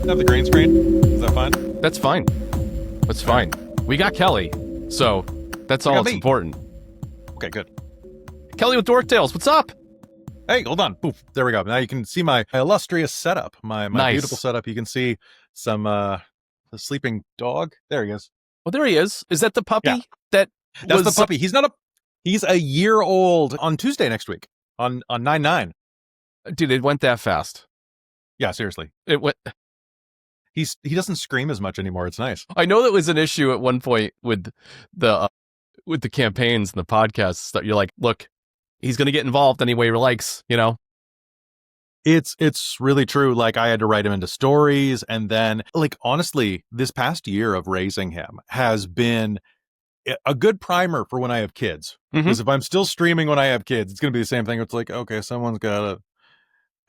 have the green screen? Is that fine? That's fine. That's fine. We got Kelly, so that's all that's important. Okay, good. Kelly with Dork Tales, what's up? Hey, hold on. Poof, there we go. Now you can see my illustrious setup, my Nice. beautiful setup. You can see some the sleeping dog. There he is. Oh, there he is. Is that the puppy? Yeah. That's the puppy. He's a year old on Tuesday next week on 9/9. Dude, it went that fast. Yeah, seriously. It went. He doesn't scream as much anymore. It's nice. I know that was an issue at one point with the campaigns and the podcasts that you're like, look, he's going to get involved any way he likes, you know? It's really true. Like, I had to write him into stories. And then, like, honestly, this past year of raising him has been a good primer for when I have kids. Because if I'm still streaming when I have kids, it's going to be the same thing. It's like, okay, someone's got to,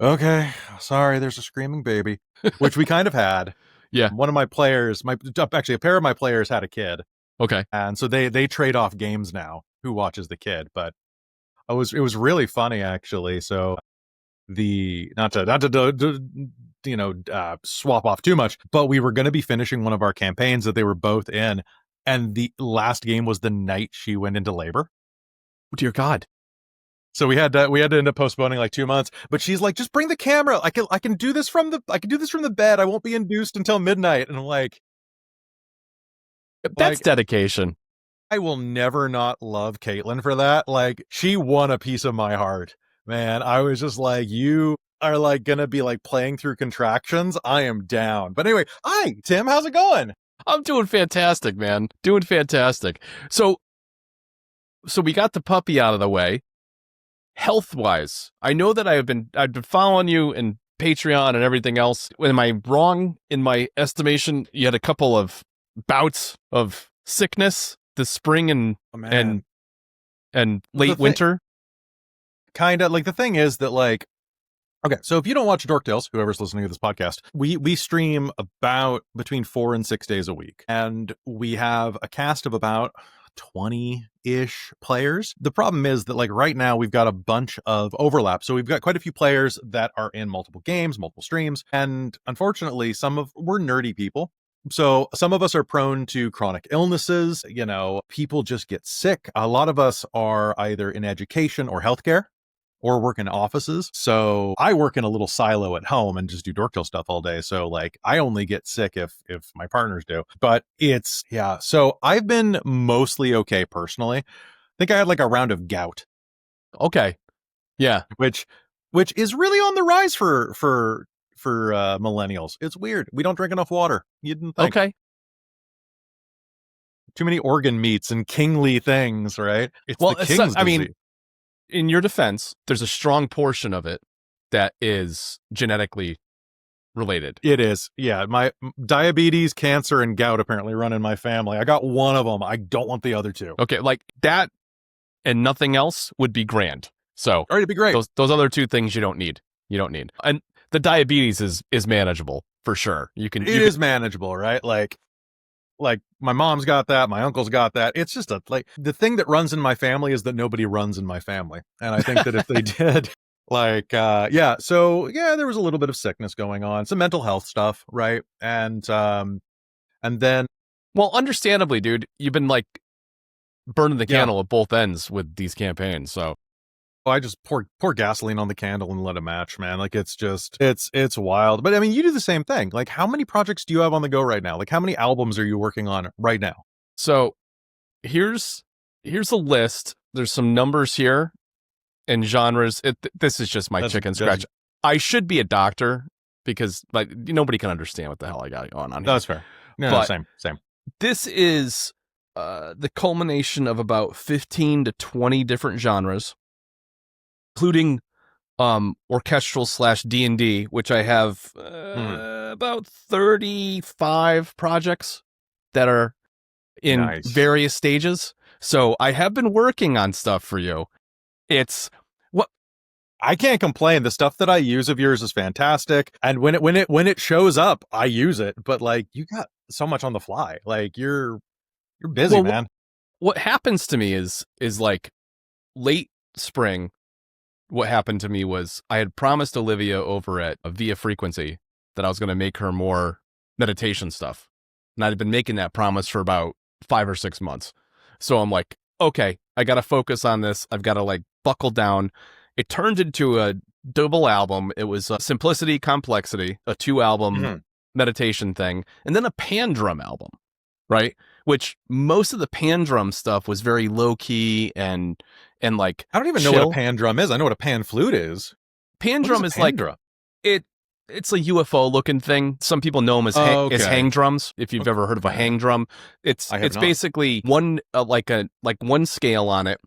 okay, sorry, there's a screaming baby, which we kind of had. Yeah. One of my players, actually a pair of my players had a kid. Okay. And so they trade off games now, who watches the kid. But it was really funny, actually. So not to swap off too much, but we were going to be finishing one of our campaigns that they were both in. And the last game was the night she went into labor. Oh, dear God. So we had to end up postponing like 2 months, but she's like, just bring the camera. I can do this from the bed. I won't be induced until midnight. And I'm like, that's dedication. I will never not love Caitlin for that. Like, she won a piece of my heart, man. I was just like, you are like going to be like playing through contractions. I am down. But anyway, hi, Tim, how's it going? I'm doing fantastic, man. Doing fantastic. So we got the puppy out of the way. Health-wise, I know that I've been following you in Patreon and everything else. Am I wrong in my estimation? You had a couple of bouts of sickness this spring and late winter. Kind of like, the thing is that, like, okay, so if you don't watch Dork Tales, whoever's listening to this podcast, we stream about between 4 and 6 days a week, and we have a cast of about 20-ish players. The problem is that, like, right now we've got a bunch of overlap. So we've got quite a few players that are in multiple games, multiple streams, and unfortunately we're nerdy people. So some of us are prone to chronic illnesses, you know, people just get sick. A lot of us are either in education or healthcare or work in offices. So I work in a little silo at home and just do Dork Tale stuff all day. So, like, I only get sick if my partners do. But so I've been mostly okay personally. I think I had like a round of gout. Okay. Yeah. Which is really on the rise for millennials. It's weird. We don't drink enough water. You didn't think. Okay. Too many organ meats and kingly things, right? It's the king's disease. In your defense, there's a strong portion of it that is genetically related. It is. Yeah. My diabetes, cancer, and gout apparently run in my family. I got one of them. I don't want the other two. Okay. Like that and nothing else would be grand. So, all right, it'd be great. Those other two things you don't need. And the diabetes is manageable for sure. It is manageable, right? Like my mom's got that, my uncle's got that. It's just the thing that runs in my family is that nobody runs in my family. And I think that if they did, there was a little bit of sickness going on, some mental health stuff, right? And then, well, understandably, dude, you've been like burning the candle at both ends with these campaigns. So I just pour gasoline on the candle and let it match, man. Like, it's just, it's wild. But I mean, you do the same thing. Like, how many projects do you have on the go right now? Like, how many albums are you working on right now? So here's a list. There's some numbers here and genres. This is just my chicken scratch. I should be a doctor because, like, nobody can understand what the hell I got going on here. That's fair. No, same. This is the culmination of about 15 to 20 different genres, including orchestral / D&D, which I have about 35 projects that are in various stages. So I have been working on stuff for you. I can't complain. The stuff that I use of yours is fantastic, and when it shows up, I use it. But, like, you got so much on the fly. Like, you're busy, man. What happens to me is like late spring. What happened to me was I had promised Olivia over at Via Frequency that I was going to make her more meditation stuff. And I'd been making that promise for about 5 or 6 months. So I'm like, okay, I got to focus on this. I've got to like buckle down. It turned into a double album. It was Simplicity, Complexity, a 2-album meditation thing, and then a pan drum album, right? Which most of the pan drum stuff was very low key and like I don't even know what a pan drum is. I know what a pan flute is. Pan drum is like drum? It's a UFO looking thing. Some people know them as as hang drums. If you've ever heard of a hang drum, it's basically one like one scale on it,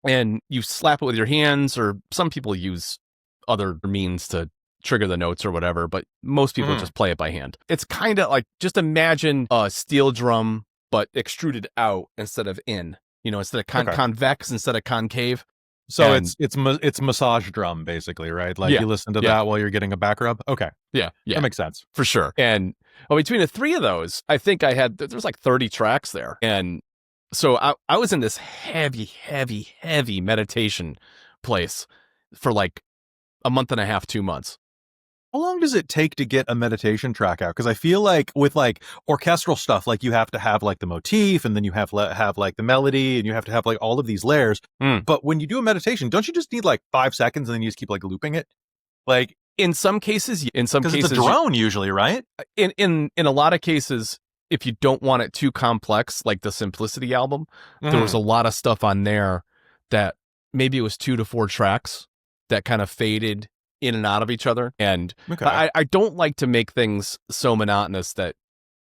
and you slap it with your hands, or some people use other means to trigger the notes or whatever, but most people just play it by hand. It's kind of like, just imagine a steel drum but extruded out instead of in. Instead of convex instead of concave. So it's massage drum basically, right? Like you listen to that while you're getting a back rub. Okay. Yeah. That makes sense. For sure. And between the 3 of those, I think there's like 30 tracks there. And so I was in this heavy meditation place for like a month and a half, 2 months. How long does it take to get a meditation track out? Because I feel like with like orchestral stuff, like you have to have like the motif, and then you have like the melody, and you have to have like all of these layers. But when you do a meditation, don't you just need like 5 seconds and then you just keep like looping it? Like in some cases, it's a drone usually, right? In a lot of cases, if you don't want it too complex, like the Simplicity album, there was a lot of stuff on there that maybe it was 2 to 4 tracks that kind of faded in and out of each other. And I don't like to make things so monotonous that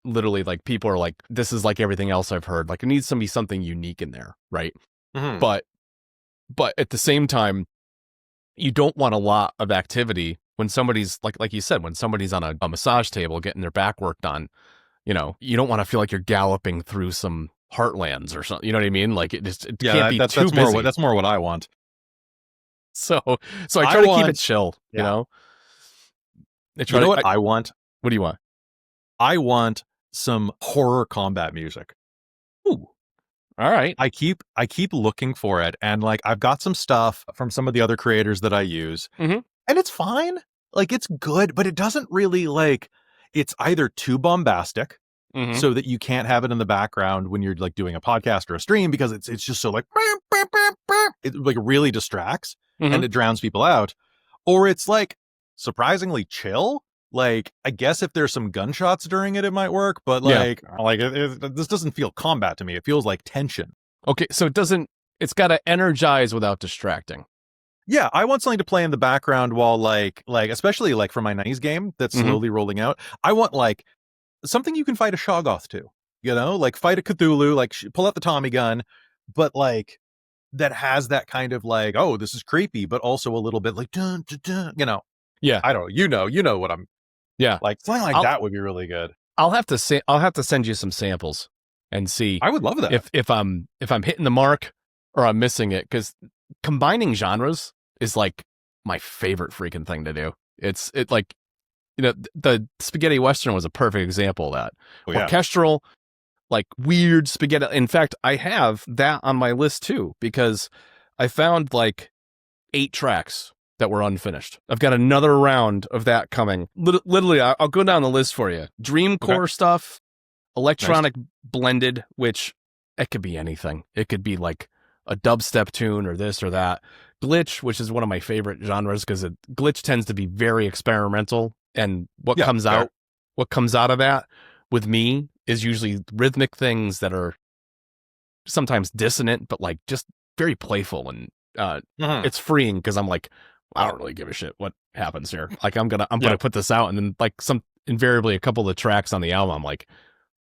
literally like people are like, this is like everything else I've heard. Like it needs to be something unique in there, right? But at the same time, you don't want a lot of activity when somebody's like you said, when somebody's on a massage table getting their back worked on. You don't want to feel like you're galloping through some heartlands or something. You know what I mean? Like it can't be too busy. That's more what I want. So I try to keep it chill, you know? You know what I want? What do you want? I want some horror combat music. Ooh. All right. I keep looking for it, and like I've got some stuff from some of the other creators that I use, and it's fine. Like it's good, but it doesn't really like, it's either too bombastic so that you can't have it in the background when you're like doing a podcast or a stream, because it's just so like it like really distracts and it drowns people out, or it's like surprisingly chill. Like I guess if there's some gunshots during it might work, but like this doesn't feel combat to me. It feels like tension. Okay, so it's got to energize without distracting. Yeah, I want something to play in the background while like especially like for my 90s game that's slowly rolling out. I want like something you can fight a Shoggoth to, like fight a Cthulhu, like pull out the Tommy gun, but like that has that kind of like, oh, this is creepy, but also a little bit like dun, dun, dun, Yeah, I don't know, you know what I'm. Yeah, like something like that would be really good. I'll have to send you some samples and see. I would love that if I'm hitting the mark or I'm missing it, because combining genres is like my favorite freaking thing to do. It's like, the spaghetti western was a perfect example of that. Orchestral, like weird spaghetti. In fact, I have that on my list too, because I found like 8 tracks that were unfinished. I've got another round of that coming. Literally, I'll go down the list for you. Dreamcore stuff, electronic blended, which it could be anything. It could be like a dubstep tune or this or that. Glitch, which is one of my favorite genres, because glitch tends to be very experimental, and what comes out of that with me is usually rhythmic things that are sometimes dissonant, but like just very playful, and it's freeing, because I'm like, I don't really give a shit what happens here. Like I'm gonna put this out, and then like invariably a couple of the tracks on the album, I'm like,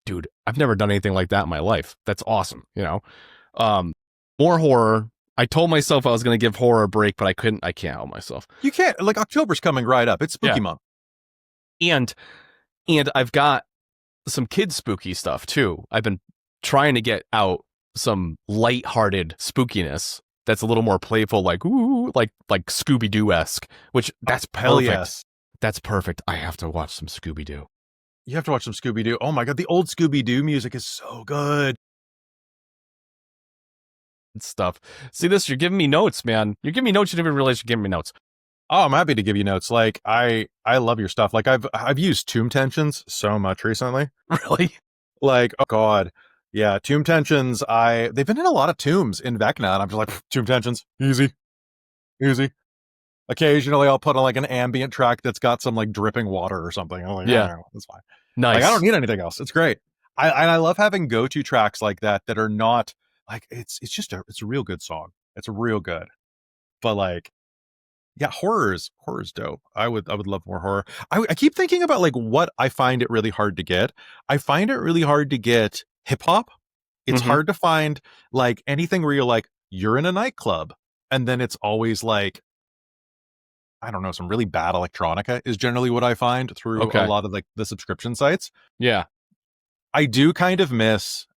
dude, I've never done anything like that in my life. That's awesome, More horror. I told myself I was going to give horror a break, but I couldn't. I can't help myself. You can't. Like October's coming right up. It's spooky month, and I've got some kids spooky stuff too. I've been trying to get out some lighthearted spookiness that's a little more playful, like ooh, like Scooby-Doo-esque. Which that's perfect. Yes. That's perfect. I have to watch some Scooby-Doo. You have to watch some Scooby-Doo. Oh my god, the old Scooby-Doo music is so good. Stuff. See this? You're giving me notes, man. You're giving me notes. You didn't even realize you're giving me notes. Oh, I'm happy to give you notes. Like I love your stuff. Like I've used tomb tensions so much recently. Really? Like, oh god. Yeah, tomb tensions. They've been in a lot of tombs in Vecna, and I'm just like, tomb tensions, easy, easy. Occasionally I'll put on like an ambient track that's got some like dripping water or something. I'm like, Yeah. yeah, that's fine. Like I don't Nice. need anything else. It's great. I love having go-to tracks like that are not like it's a real good song. It's real good. But like, yeah, horror's dope. I would love more horror. I keep thinking about like what I find it really hard to get. I find it really hard to get hip hop. It's Mhm. hard to find like anything where you're in a nightclub and then it's always like, I don't know, some really bad electronica is generally what I find through a Okay. lot of like the subscription sites. Yeah. I do kind of miss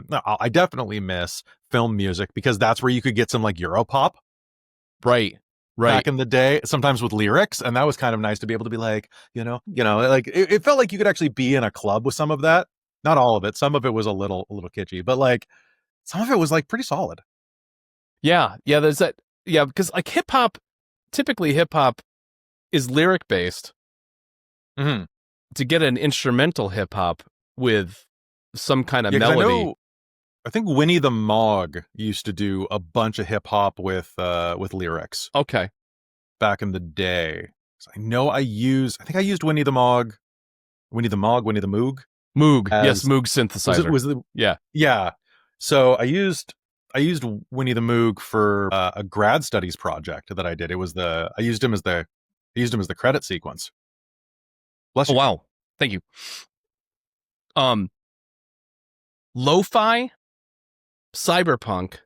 no, I definitely miss film music because that's where you could get some like Europop Right. Right. back in the day, sometimes with lyrics, and that was kind of nice to be able to be like, like it felt like you could actually be in a club with some of that. Not all of it. Some of it was a little kitschy, but like some of it was like pretty solid. Yeah. Yeah. There's that. Yeah. Because like typically hip hop is lyric based. Mm-hmm. To get an instrumental hip hop with some kind of Yeah, 'cause melody. I think Winnie the Mog used to do a bunch of hip hop with lyrics Okay. back in the day. So I think I used Winnie the Moog, Winnie the Moog Moog. Yes. as Moog was synthesizer. the Yeah. yeah. So I used Winnie the Moog for a grad studies project that I did. It was I used him as the credit sequence. Bless Oh, you. wow. Thank you. Lo-fi, cyberpunk,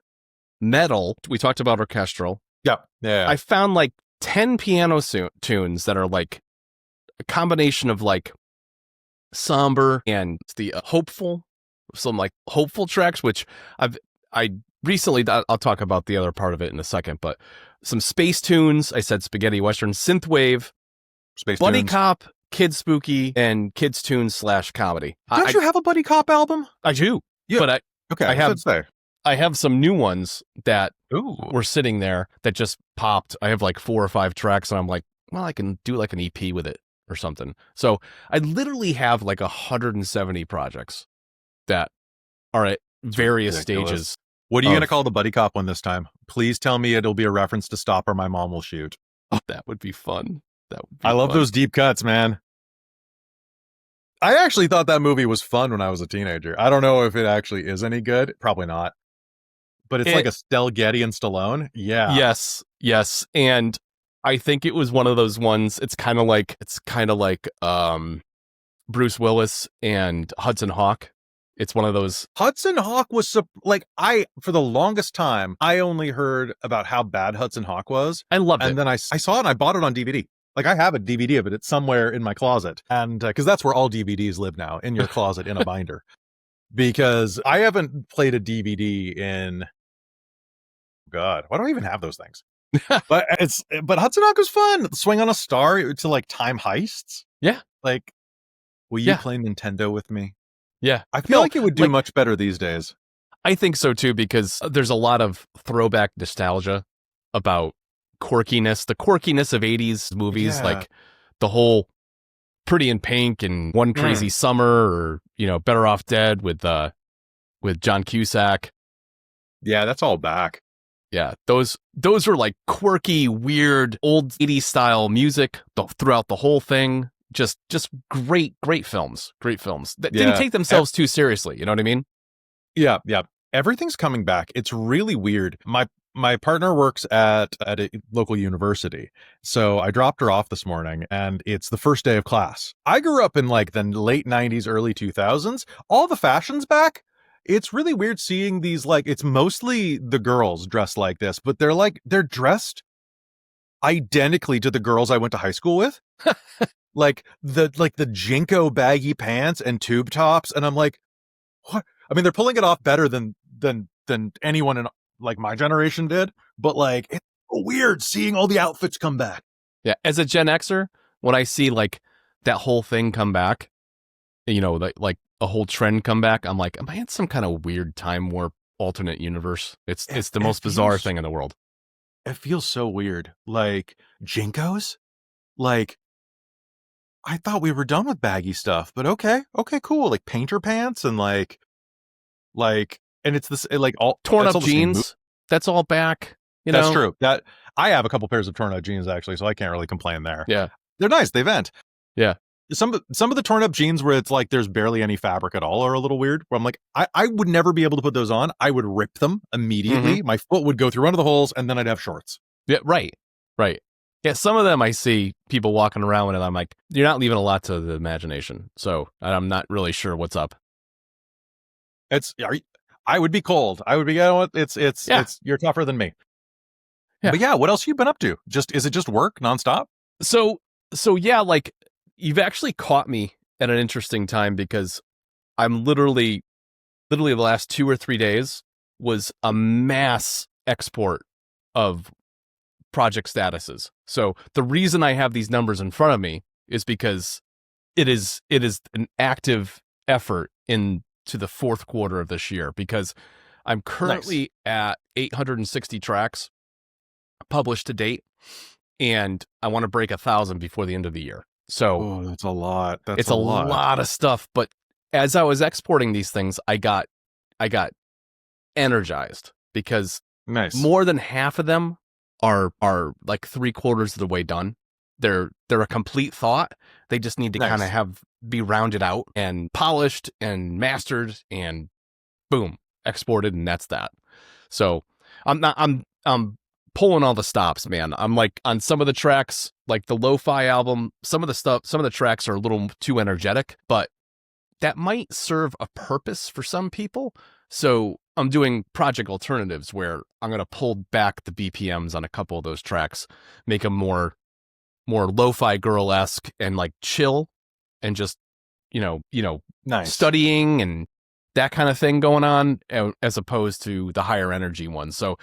metal. We talked about orchestral. Yeah. Yeah. I found like 10 piano tunes that are like a combination of like somber and the hopeful, some like hopeful tracks, which I recently, I'll talk about the other part of it in a second, but some space tunes. I said spaghetti western, synthwave, Space buddy tunes. cop, kid spooky, and kids tunes / comedy. Don't you have a Buddy Cop album? I do, Yeah. but Okay. I have- was gonna say. I have some new ones that Ooh. were sitting there that just popped. I have like 4 or 5 tracks, and I'm like, well, I can do like an EP with it or something. So I literally have like 170 projects that are at various ridiculous. stages. What are you going to call the Buddy Cop one this time? Please tell me it'll be a reference to Stop or My Mom Will Shoot. Oh, that would be fun. That would be I love fun. those deep cuts, man. I actually thought that movie was fun when I was a teenager. I don't know if it actually is any good. Probably not. But it's like a Stell Getty and Stallone. Yeah. Yes. And I think it was one of those ones. It's kind of like Bruce Willis and Hudson Hawk. It's one of those. Hudson Hawk was for the longest time, I only heard about how bad Hudson Hawk was. I loved it. And then I saw it and I bought it on DVD. Like I have a DVD of it. It's somewhere in my closet. And because that's where all DVDs live now, in your closet in a binder. Because I haven't played a DVD in, God, why do I even have those things? but Hudson Hawk was fun. Swing on a Star to like time heists. Yeah. Like, will you play Nintendo with me? Yeah. I feel like it would do much better these days. I think so too, because there's a lot of throwback nostalgia about quirkiness, the quirkiness of 80s movies, like the whole Pretty in Pink and One Crazy Summer, or, Better Off Dead with John Cusack. Yeah, that's all back. Yeah, those were like quirky, weird, old 80s style music throughout the whole thing. Just great films. Great films that didn't take themselves too seriously. You know what I mean? Yeah. Everything's coming back. It's really weird. My partner works at a local university. So I dropped her off this morning and it's the first day of class. I grew up in like the late 90s, early 2000s. All the fashion's back. It's really weird seeing these, like, it's mostly the girls dressed like this, but they're dressed identically to the girls I went to high school with. like the Jinko baggy pants and tube tops. And I'm like, what? I mean, they're pulling it off better than anyone in like my generation did, but like it's weird seeing all the outfits come back. Yeah, as a Gen Xer, when I see like that whole thing come back, like a whole trend come back, I'm like, am I in some kind of weird time warp alternate universe? It's the most bizarre thing in the world. it feels so weird. Like Jinkos? Like I thought we were done with baggy stuff, but okay, cool. Like painter pants and and it's this like all Torn it's up all the same jeans. That's all back. That's true. That I have a couple pairs of torn up jeans actually, so I can't really complain there. Yeah, they're nice. They vent. Yeah. Some of the torn up jeans where it's like there's barely any fabric at all are a little weird. Where I'm like, I would never be able to put those on. I would rip them immediately. My foot would go through one of the holes, and then I'd have shorts. Yeah, right. Yeah, some of them I see people walking around with, and I'm like, you're not leaving a lot to the imagination. So I'm not really sure what's up. I would be cold. I would be, it's you're tougher than me. Yeah. But yeah, what else have you been up to? Is it just work nonstop? So yeah, like you've actually caught me at an interesting time because I'm literally the last 2 or 3 days was a mass export of project statuses. So the reason I have these numbers in front of me is because it is an active effort into the fourth quarter of this year, because I'm currently at 860 tracks published to date, and I want to break 1,000 before the end of the year. So that's a lot. It's a lot of stuff. But as I was exporting these things, I got energized because more than half of them are like 3/4 of the way done. They're a complete thought. They just need to kind of be rounded out and polished and mastered and boom, exported, and that's that. So I'm pulling all the stops, man. I'm like on some of the tracks, like the lo-fi album, some of the tracks are a little too energetic, but that might serve a purpose for some people. So I'm doing project alternatives where I'm going to pull back the BPMs on a couple of those tracks, make them more lo-fi girl-esque and like chill and just, studying and that kind of thing going on, as opposed to the higher energy ones. So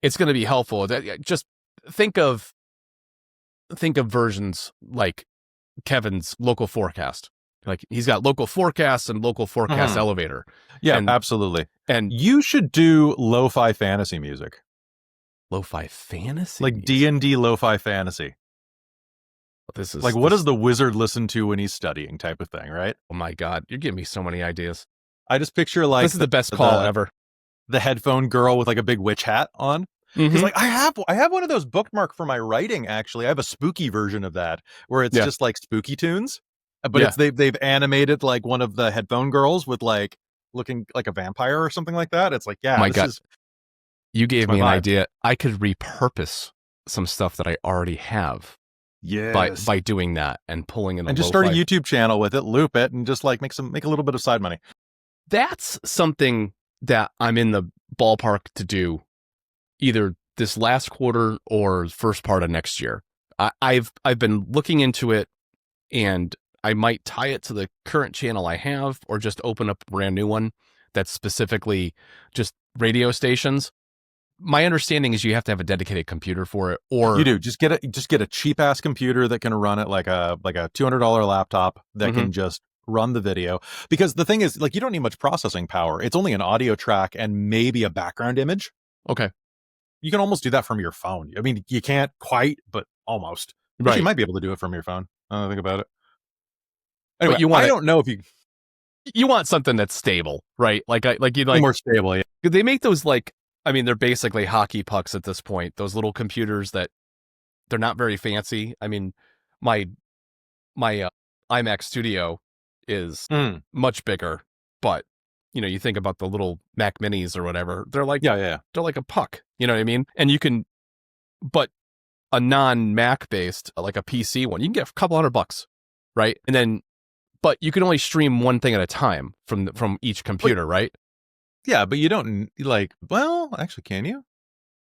it's going to be helpful. Just think of versions like Kevin's local forecast. Like he's got local forecasts and local forecast elevator. Yeah, absolutely. And you should do lo-fi fantasy music. Lo-fi fantasy? Like D&D lo-fi fantasy. This is like, what does the wizard listen to when he's studying type of thing, right? Oh my God. You're giving me so many ideas. I just picture like... This is the best call ever. The headphone girl with like a big witch hat on. Because like I have one of those bookmarked for my writing, actually. I have a spooky version of that where it's just like spooky tunes. But it's they've animated like one of the headphone girls with like looking like a vampire or something like that. It's like, my God. You gave me an idea. I could repurpose some stuff that I already have. Yes. By doing that and pulling in and just start a YouTube channel with it, loop it, and just like make a little bit of side money. That's something that I'm in the ballpark to do either this last quarter or first part of next year. I've been looking into it, and I might tie it to the current channel I have, or just open up a brand new one that's specifically just radio stations. My understanding is you have to have a dedicated computer for it, or you do. Just get a cheap ass computer that can run it like a $200 laptop that can just run the video. Because the thing is, like, you don't need much processing power. It's only an audio track and maybe a background image. Okay. You can almost do that from your phone. I mean, you can't quite, but almost. Right. You might be able to do it from your phone. I don't think about it. Anyway, I don't know if you want something that's stable, right? Like more stable. Yeah. They make those they're basically hockey pucks at this point. Those little computers that they're not very fancy. I mean, my iMac Studio is much bigger, but you think about the little Mac Minis or whatever. They're like they're like a puck. You know what I mean? And you can, but a non-Mac based like a PC one, you can get a couple $100, right? And then, but you can only stream one thing at a time from each computer, right? Yeah, but you don't actually, can you?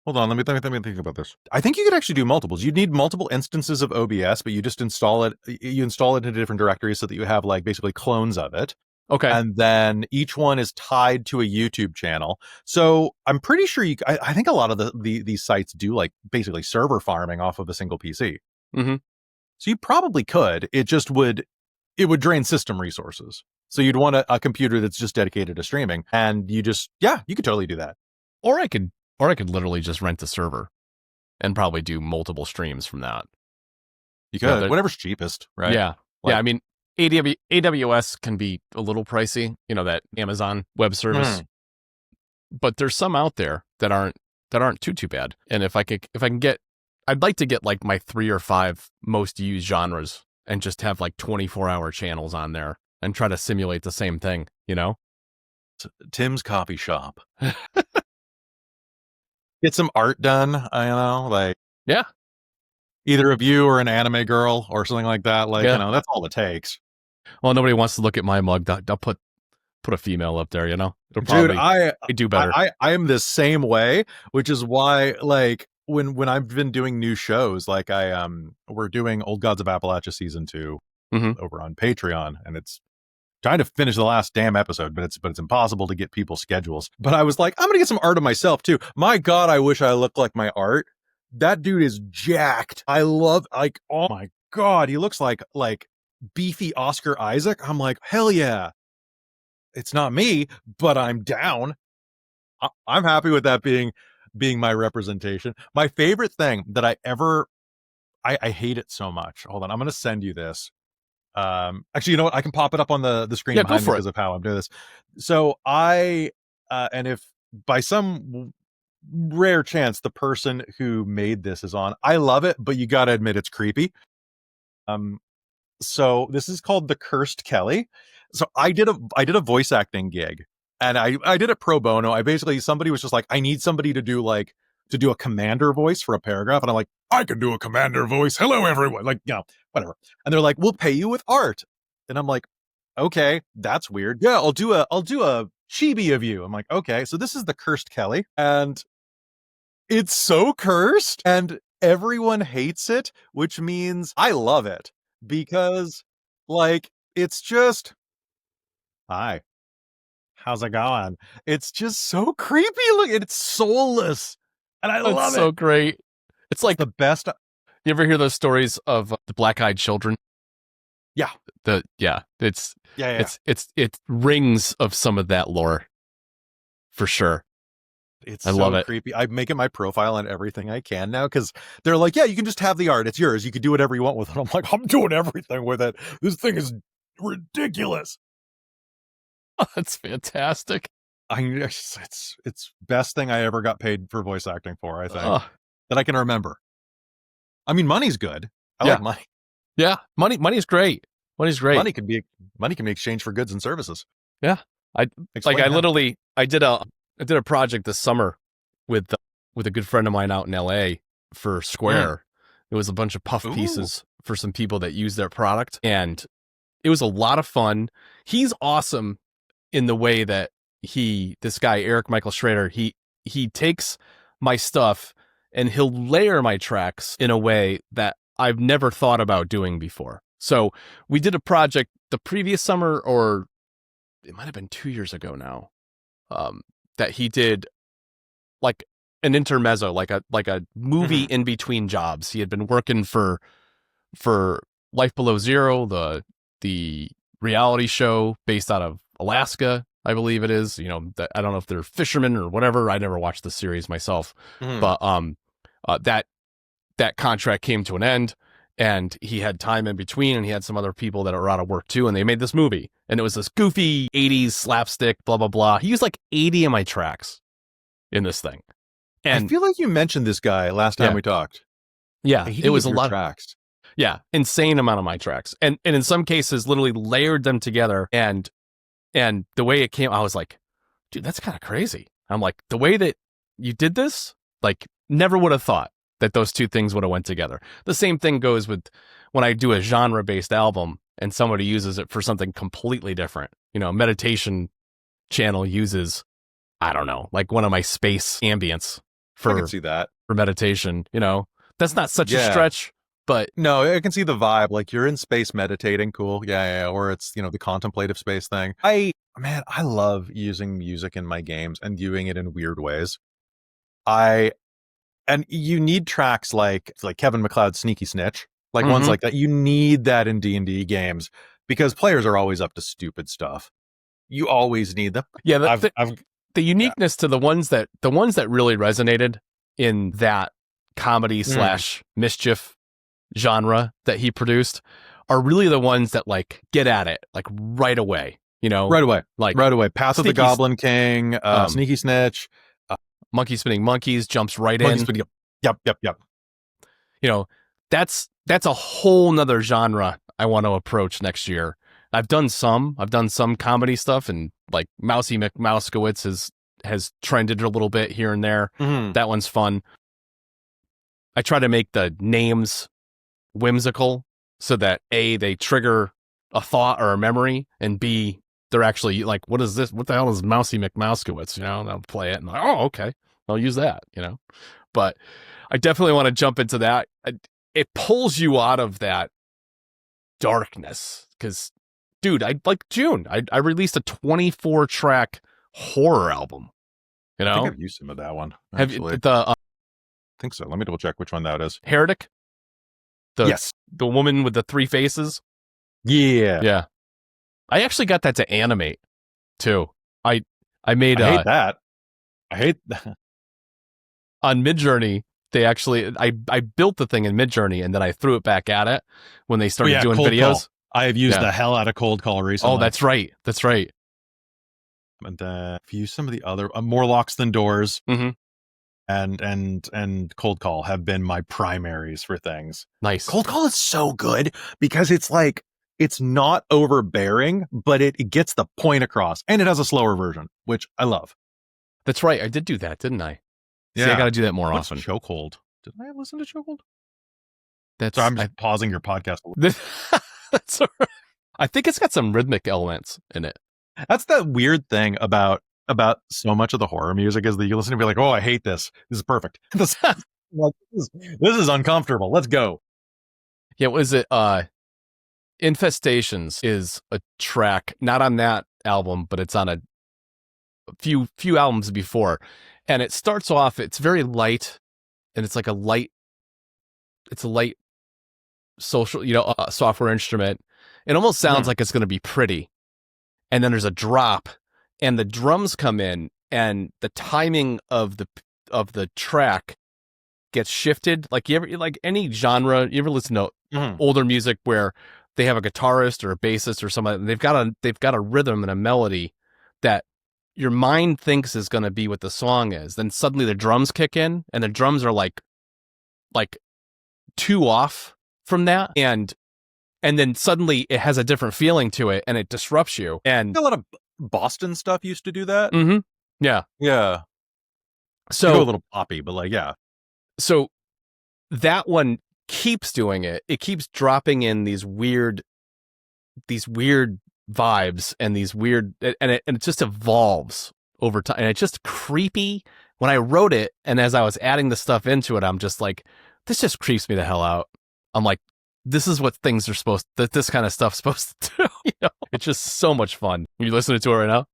Hold on, let me think about this. I think you could actually do multiples. You'd need multiple instances of OBS, but you just install it into different directories so that you have like basically clones of it. Okay. And then each one is tied to a YouTube channel. So I'm pretty sure I think a lot of these sites do like basically server farming off of a single PC. Mm-hmm. So you probably could. It would drain system resources. So you'd want a computer that's just dedicated to streaming, and you could totally do that. Or I could literally just rent a server. and probably do multiple streams from that. You could, whatever's cheapest, right? Yeah. Like, yeah, I mean, AWS can be a little pricey, that Amazon Web Service. But there's some out there that aren't too bad. And if I can get, I'd like to get like my 3 or 5 most used genres and just have like 24-hour channels on there and try to simulate the same thing, Tim's coffee shop. Get some art done, like either of you or an anime girl or something like that. Like, that's all it takes. Well, nobody wants to look at my mug. I'll put a female up there, It'll probably, dude, I do better. I am the same way, which is why, like, when I've been doing new shows, like we're doing Old Gods of Appalachia season 2 over on Patreon, and it's trying to finish the last damn episode, but it's impossible to get people's schedules. But I was like, I'm gonna get some art of myself too. My God, I wish I looked like my art. That dude is jacked. I love, like, oh my God, he looks like beefy Oscar Isaac. I'm like, hell yeah. It's not me, but I'm down. I'm happy with that being my representation. My favorite thing that I hate it so much. Hold on, I'm gonna send you this. Actually, you know what? I can pop it up on the screen behind me because of how I'm doing this. So and if by some rare chance the person who made this is on, I love it, but you gotta admit it's creepy. So this is called The Cursed Kelly. So I did a voice acting gig, and I did it pro bono. Somebody was just like, I need somebody to do a commander voice for a paragraph, and I'm like, I can do a commander voice. Hello, everyone. Like, whatever. And they're like, we'll pay you with art. And I'm like, okay, that's weird. Yeah, I'll do a chibi of you. I'm like, okay. So this is The Cursed Kelly, and it's so cursed, and everyone hates it, which means I love it because, like, it's just, hi, how's it going? It's just so creepy. Look, it's soulless, and I love it. So great. It's like the best. You ever hear those stories of the black-eyed children? Yeah. It rings of some of that lore, for sure. I love it. Creepy. I make it my profile on everything I can now because they're like, yeah, you can just have the art. It's yours. You can do whatever you want with it. I'm like, I'm doing everything with it. This thing is ridiculous. Oh, that's fantastic. It's best thing I ever got paid for voice acting for, I think, that I can remember. I mean, money's good. I like money. Yeah, money's great. Money's great. Money can be exchanged for goods and services. Yeah, I did a project this summer with a good friend of mine out in LA for Square. It was a bunch of puff pieces for some people that use their product, and it was a lot of fun. He's awesome in the way that this guy Eric Michael Schrader, he takes my stuff and he'll layer my tracks in a way that I've never thought about doing before. So we did a project the previous summer, or it might have been 2 years ago now, that he did like an intermezzo, like a movie in between jobs. He had been working for Life Below Zero, the reality show based out of Alaska, I believe it is. I don't know if they're fishermen or whatever. I never watched the series myself, but that contract came to an end, and he had time in between, and he had some other people that were out of work too, and they made this movie, and it was this goofy 80s slapstick, blah blah blah. He used like 80 of my tracks in this thing, and I feel like you mentioned this guy last time we talked. Yeah, it was a lot of tracks. Yeah, insane amount of my tracks, and in some cases, literally layered them together, and the way it came, I was like, dude, that's kind of crazy. I'm like, the way that you did this, like, never would have thought that those two things would have went together. The same thing goes with when I do a genre-based album and somebody uses it for something completely different. Meditation channel uses, I don't know, like one of my space ambience I can see that for meditation. That's not such a stretch. But no, I can see the vibe. Like, you're in space meditating, cool. Yeah. Or it's, the contemplative space thing. I love using music in my games and viewing it in weird ways. And you need tracks like Kevin MacLeod's Sneaky Snitch, like ones like that. You need that in D&D games because players are always up to stupid stuff. You always need them. Yeah, the uniqueness to the ones that really resonated in that comedy slash mischief genre that he produced are really the ones that like get at it like right away. You know, right away. Path of the Sneaky Goblin King, Sneaky Snitch, Monkey Spinning Monkeys jumps right Monkey in. Spinning, yep. You know, that's a whole nother genre I want to approach next year. I've done some comedy stuff, and like Mousy McMouskowitz has trended a little bit here and there. Mm-hmm. That one's fun. I try to make the names whimsical so that A, they trigger a thought or a memory, and B, they're actually like, what is this? What the hell is Mousy McMouskowitz? You know, and I'll play it and like, oh, okay, I'll use that, you know. But I definitely want to jump into that. It pulls you out of that darkness because, dude, June, I released a 24-track horror album. You know, I think I've used some of that one. Have you I think so. Let me double check which one that is. Heretic? Yes. The woman with the 3 faces? Yeah. Yeah. I actually got that to animate too. I made I hate that. I hate that. On Midjourney, they actually I built the thing in Midjourney and then I threw it back at it when they started doing Cold videos. Call. I have used the hell out of Cold Call recently. Oh, that's right. That's right. And I've used some of the other More Locks Than Doors. Mm-hmm. And Cold Call have been my primaries for things. Nice. Cold Call is so good because it's like, it's not overbearing, but it gets the point across, and it has a slower version, which I love. That's right. I did do that, didn't I? Yeah. See, I got to do that more What's often. Chokehold? Did I listen to Chokehold? That's So I'm just pausing your podcast. That's all right. I think it's got some rhythmic elements in it. That's the weird thing about so much of the horror music is that you listen to be like, oh, I hate this. This is perfect. This is uncomfortable. Let's go. Yeah, was it Infestations is a track, not on that album, but it's on a few albums before. And it starts off, it's very light, and it's like a light social, software instrument. It almost sounds like it's going to be pretty. And then there's a drop, and the drums come in, and the timing of the track gets shifted. Like any genre, you ever listen to older music where they have a guitarist or a bassist or somebody, and they've got a rhythm and a melody that your mind thinks is going to be what the song is. Then suddenly the drums kick in, and the drums are like 2 off from that, and then suddenly it has a different feeling to it, and it disrupts you. And a lot of Boston stuff used to do that. Mm-hmm. Yeah. So go a little poppy, but like, yeah. So that one keeps doing it. It keeps dropping in these weird vibes and these weird, and it just evolves over time. And it's just creepy. When I wrote it, and as I was adding the stuff into it, I'm just like, this just creeps me the hell out. I'm like, this is what things are this kind of stuff's supposed to do. It's just so much fun. Are you listening to it right now?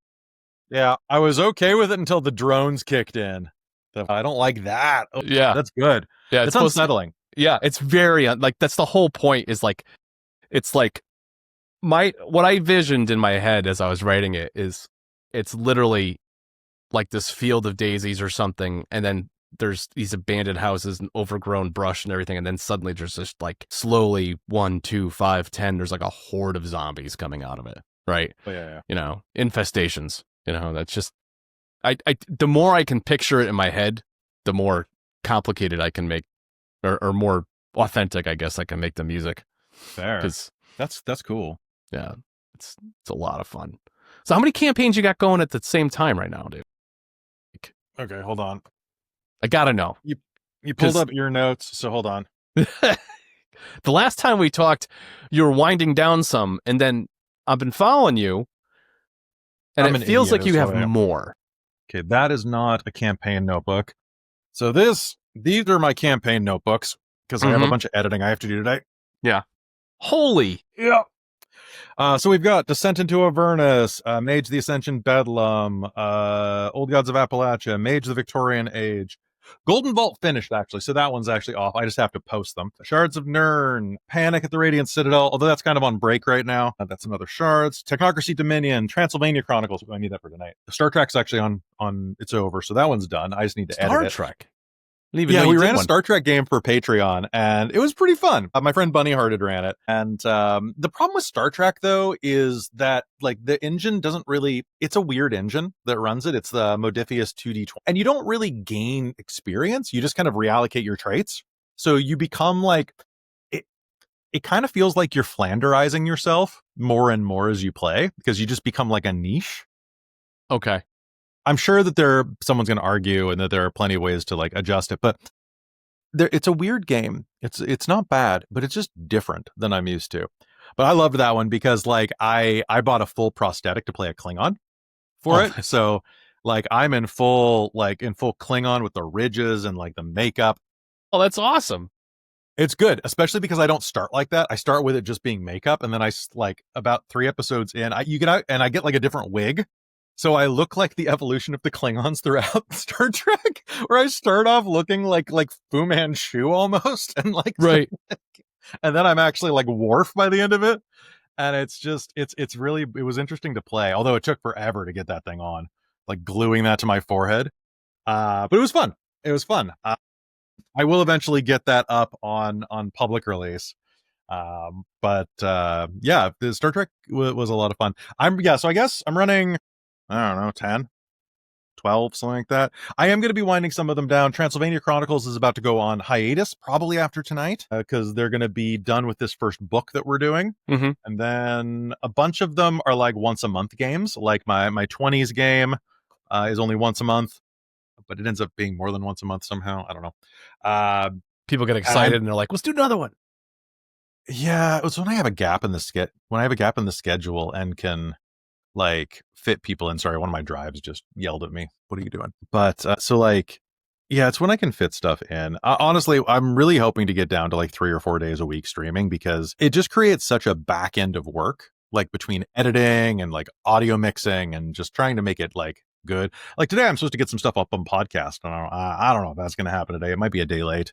Yeah, I was okay with it until the drones kicked in. I don't like that. Oh, yeah, that's good. Yeah, it's unsettling. Yeah, it's very that's the whole point. Is like, it's like what I visioned in my head as I was writing it is, it's literally like this field of daisies or something, and then there's these abandoned houses and overgrown brush and everything, and then suddenly there's just like slowly 1, 2, 5, 10. There's like a horde of zombies coming out of it, right? Oh, yeah. Infestations. That's just the more I can picture it in my head, the more complicated I can make, or more authentic, I guess, I can make the music. Fair. Because that's cool. Yeah, it's a lot of fun. So how many campaigns you got going at the same time right now, dude? Okay, hold on. I gotta know. You pulled up your notes, so hold on. The last time we talked, you were winding down some, and then I've been following you, and it feels like you have more. Okay, that is not a campaign notebook. So these are my campaign notebooks, because I have a bunch of editing I have to do today. Yeah. Holy. Yeah. So we've got Descent into Avernus, Mage the Ascension Bedlam, Old Gods of Appalachia, Mage the Victorian Age. Golden Vault finished, actually, so that one's actually off. I just have to post them. Shards of Nirn, Panic at the Radiant Citadel, although that's kind of on break right now. That's another Shards. Technocracy Dominion, Transylvania Chronicles. I need that for tonight. The Star Trek's actually on it's over, so that one's done. I just need to edit it. Star Trek? didn't even Yeah, know we you did ran a one. Star Trek game for Patreon, and it was pretty fun. My friend Bunny Hearted ran it, and the problem with Star Trek though is that like the engine doesn't really. It's a weird engine that runs it. It's the Modifius 2D20, and you don't really gain experience. You just kind of reallocate your traits, so you become like it. It kind of feels like you're Flanderizing yourself more and more as you play because you just become like a niche. Okay. I'm sure that someone's going to argue and that there are plenty of ways to like adjust it, but it's a weird game. It's not bad, but it's just different than I'm used to. But I loved that one because like I bought a full prosthetic to play a Klingon for it. So like I'm in full Klingon with the ridges and like the makeup. Oh, that's awesome. It's good, especially because I don't start like that. I start with it just being makeup, and then like about 3 episodes in, I get like a different wig. So I look like the evolution of the Klingons throughout Star Trek, where I start off looking like Fu Manchu almost, and like Right. and then I'm actually like Worf by the end of it, and it's just it's really it was interesting to play, although it took forever to get that thing on, like gluing that to my forehead. But it was fun. It was fun. I will eventually get that up on public release. But yeah, the Star Trek was a lot of fun. So I guess I'm running, I don't know, 10, 12, something like that. I am going to be winding some of them down. Transylvania Chronicles is about to go on hiatus probably after tonight because they're going to be done with this first book that we're doing. Mm-hmm. And then a bunch of them are like once a month games. Like my 20s game is only once a month, but it ends up being more than once a month somehow. I don't know. People get excited and they're like, let's do another one. Yeah, it's when I have a gap in the schedule and can like fit people in. Sorry, one of my drives just yelled at me. What are you doing? But so like, yeah, it's when I can fit stuff in. Honestly, I'm really hoping to get down to like 3 or 4 days a week streaming because it just creates such a back end of work, like between editing and like audio mixing and just trying to make it like good. Like today, I'm supposed to get some stuff up on podcast. And I don't know if that's going to happen today. It might be a day late.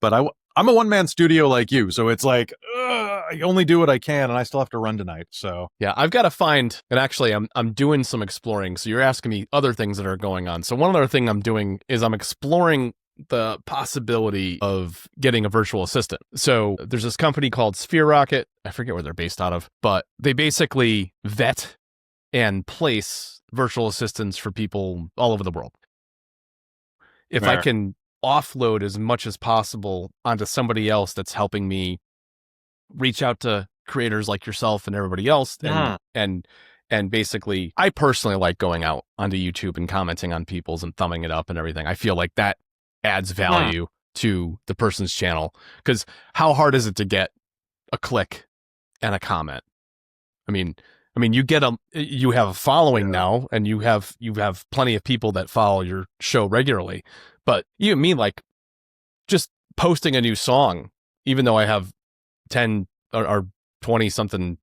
But I'm a one-man studio like you, so it's like I only do what I can, and I still have to run tonight. So yeah, I've got to find. And actually, I'm doing some exploring. So you're asking me other things that are going on. So one other thing I'm doing is I'm exploring the possibility of getting a virtual assistant. So there's this company called Sphere Rocket. I forget where they're based out of, but they basically vet and place virtual assistants for people all over the world. If I can offload as much as possible onto somebody else that's helping me reach out to creators like yourself and everybody else, and basically, I personally like going out onto YouTube and commenting on people's and thumbing it up and everything. I feel like that adds value to the person's channel, because how hard is it to get a click and a comment? I mean, you have a following now, and you have plenty of people that follow your show regularly. But you and me, like, just posting a new song, even though I have 10 or 20 something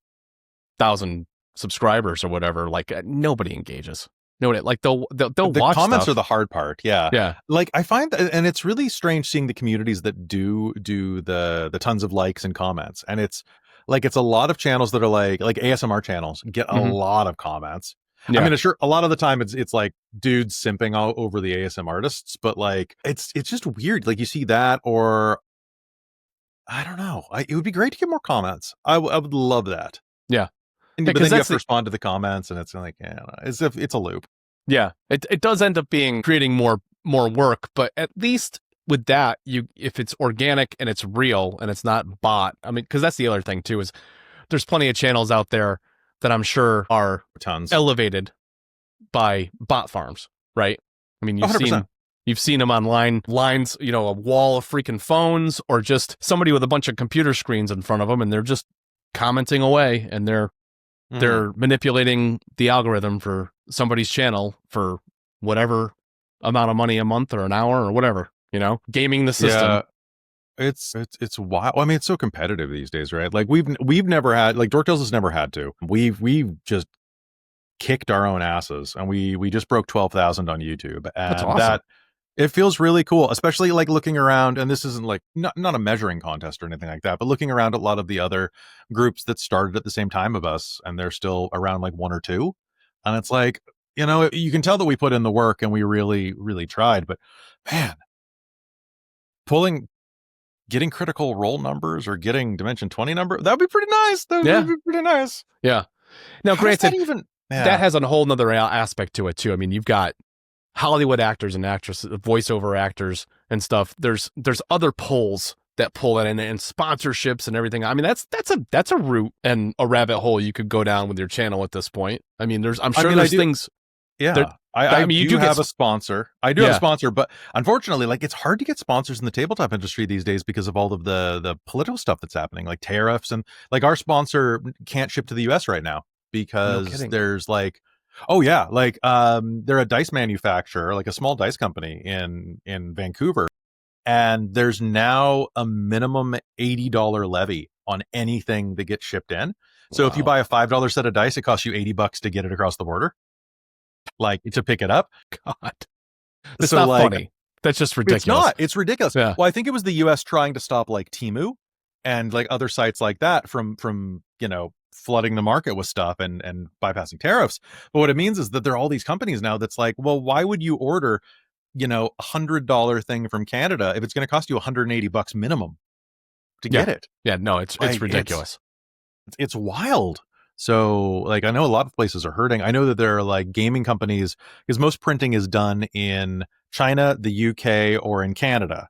thousand subscribers or whatever, like nobody engages. Nobody, like they'll the watch comments stuff. are the hard part. Yeah. Yeah. Like I find that, and it's really strange seeing the communities that do the tons of likes and comments. And it's like, it's a lot of channels that are like ASMR channels get a lot of comments. Yeah. I mean, sure, a lot of the time it's like dudes simping all over the ASM artists, but like it's just weird. Like you see that, or I don't know. It would be great to get more comments. I would love that. Yeah. But then you have to respond to the comments, and it's like, yeah, it's a loop. Yeah, it does end up being creating more work, but at least with that, if it's organic and it's real and it's not bot. I mean, because that's the other thing too, is there's plenty of channels out there that I'm sure are elevated by bot farms, right? I mean, you've seen them online, lines, a wall of freaking phones, or just somebody with a bunch of computer screens in front of them, and they're just commenting away, and they're manipulating the algorithm for somebody's channel for whatever amount of money a month or an hour or whatever, gaming the system. Yeah. It's wild. I mean, it's so competitive these days, right? Like we've never had, like Dork has never had to. We've just kicked our own asses, and we just broke 12,000 on YouTube, and that's awesome. It feels really cool, especially like looking around, and this isn't like not a measuring contest or anything like that, but looking around at a lot of the other groups that started at the same time of us, and they're still around like 1 or 2, and it's like, you can tell that we put in the work and we really, really tried, but man, getting critical role numbers or getting Dimension 20 number, that would be pretty nice. That would be pretty nice. Yeah. Now, How does granted, that has a whole nother aspect to it too. I mean, you've got Hollywood actors and actresses, voiceover actors and stuff. There's other pulls that pull that in, and sponsorships and everything. I mean, that's a route and a rabbit hole you could go down with your channel at this point. I mean, there's things. Yeah. I mean, you do have a sponsor. I do have a sponsor, but unfortunately, like, it's hard to get sponsors in the tabletop industry these days because of all of the political stuff that's happening, like tariffs, and like our sponsor can't ship to the US right now because there's like, they're a dice manufacturer, like a small dice company in Vancouver, and there's now a minimum $80 levy on anything that gets shipped in. So if you buy a $5 set of dice, it costs you $80 to get it across the border, like, to pick it up. God, that's not funny. That's just ridiculous. It's not. It's ridiculous. Yeah. Well, I think it was the US trying to stop like Temu and like other sites like that from flooding the market with stuff and bypassing tariffs. But what it means is that there are all these companies now that's like, well, why would you order $100 thing from Canada if it's going to cost you $180 minimum to get it? Yeah, no, it's ridiculous. It's wild. So, like, I know a lot of places are hurting. I know that there are like gaming companies, because most printing is done in China, the UK, or in Canada,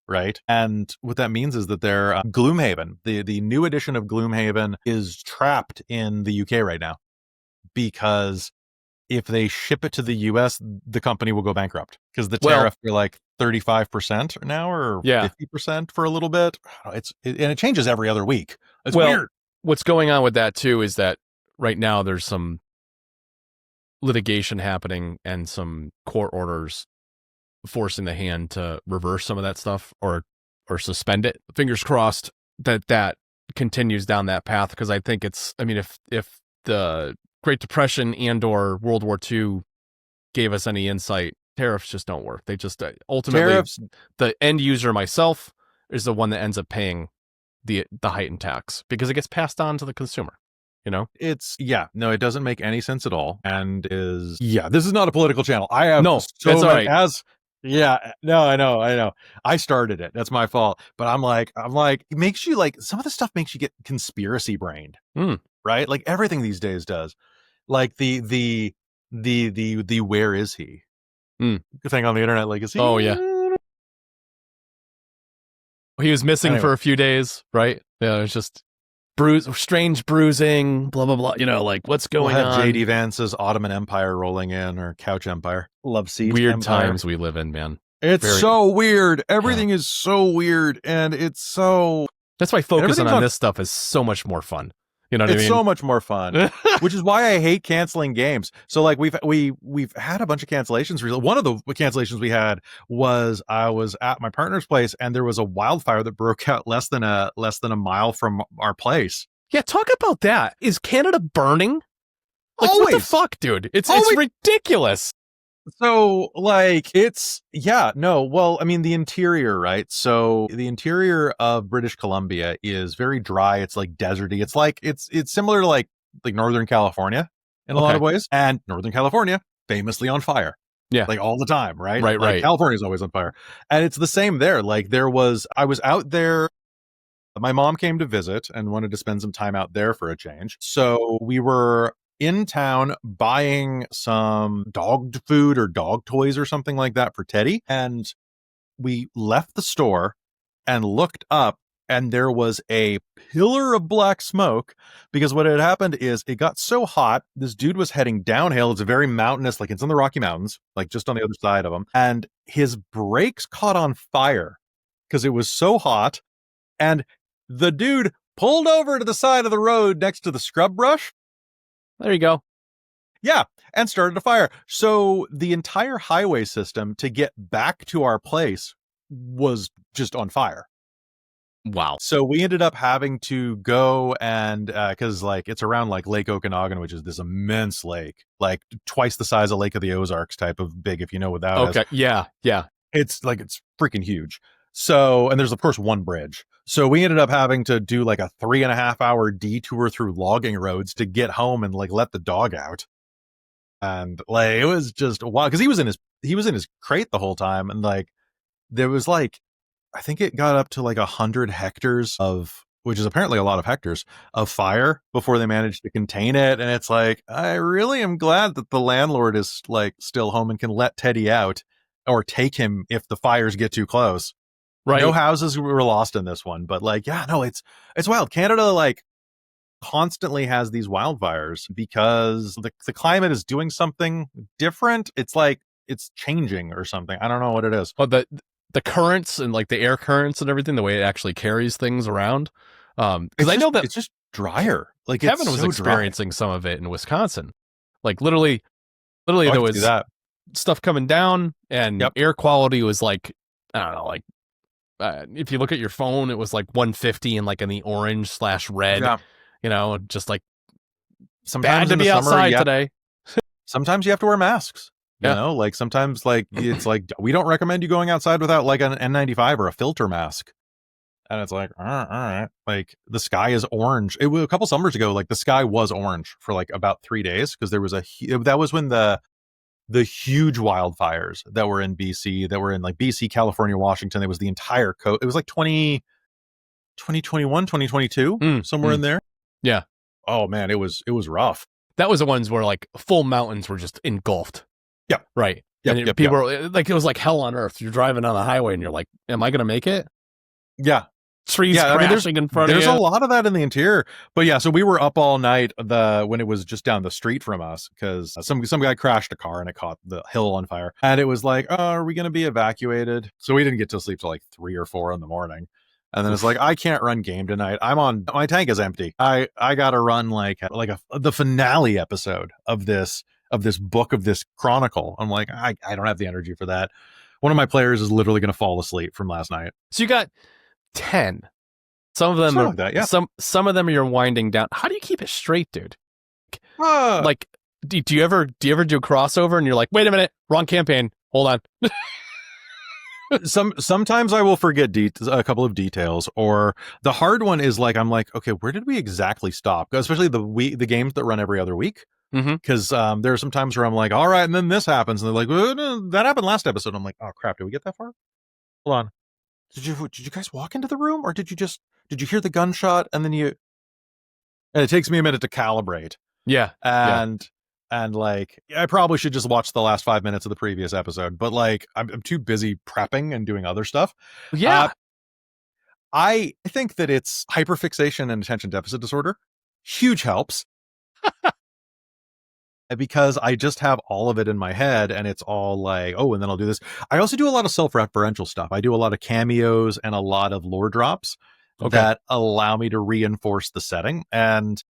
right? And what that means is that they're Gloomhaven, the new edition of Gloomhaven, is trapped in the UK right now, because if they ship it to the US, the company will go bankrupt, because the tariff are like 35% now, or 50% for a little bit. And it changes every other week. It's weird. What's going on with that too is that right now there's some litigation happening and some court orders forcing the hand to reverse some of that stuff or suspend it. Fingers crossed that continues down that path, because I think if the Great Depression and or World War II gave us any insight, tariffs just don't work. They just ultimately, the end user, myself, is the one that ends up paying the heightened tax, because it gets passed on to the consumer. It doesn't make any sense at all. And this is not a political channel. I have that's all right. I know. I started it. That's my fault. But I'm like, it makes you like, some of the stuff makes you get conspiracy brained, right? Like everything these days does. Like the where is he thing on the internet? Like, is he? Oh yeah. He was missing for a few days, right? Yeah, it's just strange bruising, blah blah blah. Like, what's going on? JD Vance's Ottoman Empire rolling in, or Couch Empire. Love Siege. Weird Empire. Times we live in, man. It's so weird. Everything is so weird, and it's so. That's why focusing on this stuff is so much more fun. You know what I mean? It's so much more fun, which is why I hate canceling games. So like we've had a bunch of cancellations. One of the cancellations we had was I was at my partner's place and there was a wildfire that broke out less than a mile from our place. Yeah, talk about that. Is Canada burning? Like, always. What the fuck, dude? It's ridiculous. So like well, I mean, the interior, right? So the interior of British Columbia is very dry. It's like deserty. It's like it's similar to like Northern California in a lot of ways. And Northern California famously on fire. Yeah. Like all the time, right? Right. California's always on fire. And it's the same there. Like I was out there. My mom came to visit and wanted to spend some time out there for a change. So we were in town buying some dog food or dog toys or something like that for Teddy. And we left the store and looked up, and there was a pillar of black smoke, because what had happened is it got so hot. This dude was heading downhill. It's a very mountainous, like it's in the Rocky Mountains, like just on the other side of him. And his brakes caught on fire because it was so hot. And the dude pulled over to the side of the road next to the scrub brush. There you go. Yeah, and started a fire. So the entire highway system to get back to our place was just on fire. Wow. So we ended up having to go and, because like it's around like Lake Okanagan, which is this immense lake, like twice the size of Lake of the Ozarks type of big, if you know what that is. Okay, yeah. It's freaking huge. So, and there's of course one bridge. So we ended up having to do like a 3.5 hour detour through logging roads to get home and like let the dog out. And like, it was just wild, because he was in his crate the whole time. And like, there was like, I think it got up to like 100 hectares of, which is apparently a lot of hectares of fire before they managed to contain it. And it's like, I really am glad that the landlord is like still home and can let Teddy out or take him if the fires get too close. Right. No houses were lost in this one, but like, yeah, no, it's wild. Canada like constantly has these wildfires because the climate is doing something different. It's like it's changing or something. I don't know what it is. But the currents and like the air currents and everything, the way it actually carries things around. Because I know that it's just drier. Like Kevin it's was so experiencing some of it in Wisconsin. Like literally dry. there I can was see that. stuff coming down, and Yep. air quality was like, I don't know, like if you look at your phone, it was like 150 and like in the orange/red. Yeah. You know, just like Sometimes bad to in the be summer, outside yeah, today. sometimes you have to wear masks. You Yeah. know, like sometimes like it's like we don't recommend you going outside without like an N95 or a filter mask. And it's like, all right. Like the sky is orange. It was a couple summers ago, like the sky was orange for like about 3 days because there was that was when the huge wildfires that were in BC, that were in like BC, California, Washington. It was the entire coast. It was like 2021, 2022, somewhere in there. Yeah. Oh man, it was rough. That was the ones where like full mountains were just engulfed. Yeah. Right. Yep, And yep, people were like, it was like hell on earth. You're driving on the highway and you're like, am I going to make it? Yeah. Trees Yeah, I mean, crashing in front of you. There's a lot of that in the interior, but yeah. So we were up all night when it was just down the street from us because some guy crashed a car and it caught the hill on fire, and it was like, oh, are we going to be evacuated? So we didn't get to sleep till like 3 or 4 in the morning, and then it's like I can't run game tonight. My tank is empty. I got to run like the finale episode of this book of this chronicle. I'm like I don't have the energy for that. One of my players is literally going to fall asleep from last night. So you got 10. Some of them Something are like that, yeah. Some of them you're winding down. How do you keep it straight, dude? Like, do you ever do a crossover and you're like, wait a minute, wrong campaign. Hold on. Sometimes I will forget a couple of details, or the hard one is like I'm like, okay, where did we exactly stop? Especially the games that run every other week. Because there are some times where I'm like, all right, and then this happens, and they're like, no, that happened last episode. I'm like, oh crap, did we get that far? Hold on. Did you guys walk into the room, or did you hear the gunshot and then and it takes me a minute to calibrate. Yeah. And like I probably should just watch the last 5 minutes of the previous episode, but like I'm too busy prepping and doing other stuff. Yeah. I think that it's hyperfixation and attention deficit disorder. Huge helps. Because I just have all of it in my head and it's all like, oh, and then I'll do this. I also do a lot of self-referential stuff. I do a lot of cameos and a lot of lore drops that allow me to reinforce the setting. And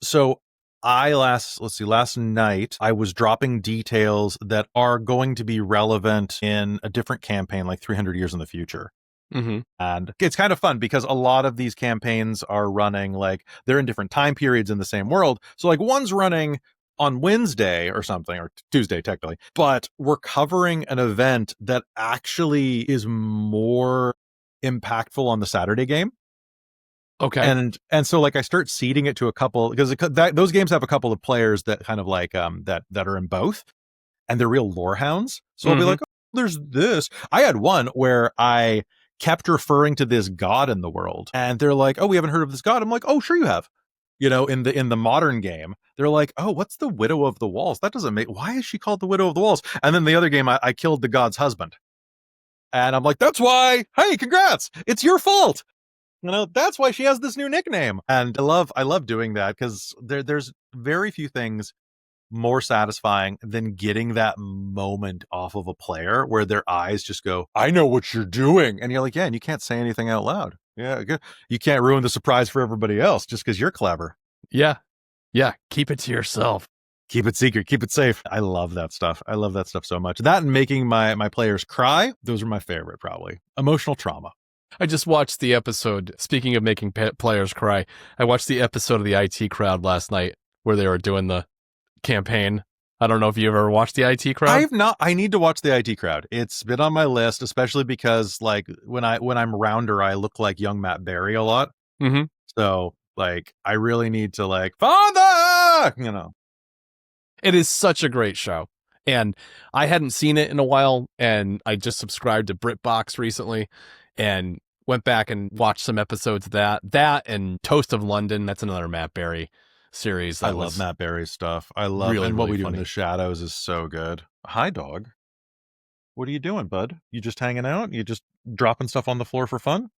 so last night I was dropping details that are going to be relevant in a different campaign like 300 years in the future. And it's kind of fun because a lot of these campaigns are running like they're in different time periods in the same world. So like one's running on Wednesday or something, or Tuesday technically, but we're covering an event that actually is more impactful on the Saturday game. Okay. And so like I start seeding it to a couple because those games have a couple of players that kind of like that are in both, and they're real lore hounds. So I'll be like, oh, there's this. I had one where I kept referring to this god in the world, and they're like, oh, we haven't heard of this god. I'm like, oh, sure you have. You know, in the modern game, they're like, oh, what's the Widow of the Walls? That doesn't make. Why is she called the Widow of the Walls? And then the other game, I killed the god's husband, and I'm like, that's why. Hey, congrats! It's your fault. You know, that's why she has this new nickname. And I love doing that because there's very few things more satisfying than getting that moment off of a player where their eyes just go, I know what you're doing. And you're like, yeah, and you can't say anything out loud. Yeah, good. You can't ruin the surprise for everybody else just because you're clever. Yeah. Yeah. Keep it to yourself. Keep it secret. Keep it safe. I love that stuff. I love that stuff so much. That and making my players cry, those are my favorite, probably. Emotional trauma. I just watched the episode, speaking of making players cry, I watched the episode of the IT Crowd last night where they were doing the campaign. I don't know if you ever watched the IT Crowd. I've not. I need to watch the IT Crowd. It's been on my list, especially because like when I'm rounder, I look like young Matt Berry a lot. So like I really need to like father, you know. It is such a great show. And I hadn't seen it in a while, and I just subscribed to BritBox recently and went back and watched some episodes of that and Toast of London. That's another Matt Berry series. I love Matt Berry's stuff. I love really, and what really we do funny. in the shadows is so good. Hi, dog. What are you doing, bud? You just hanging out? You just dropping stuff on the floor for fun?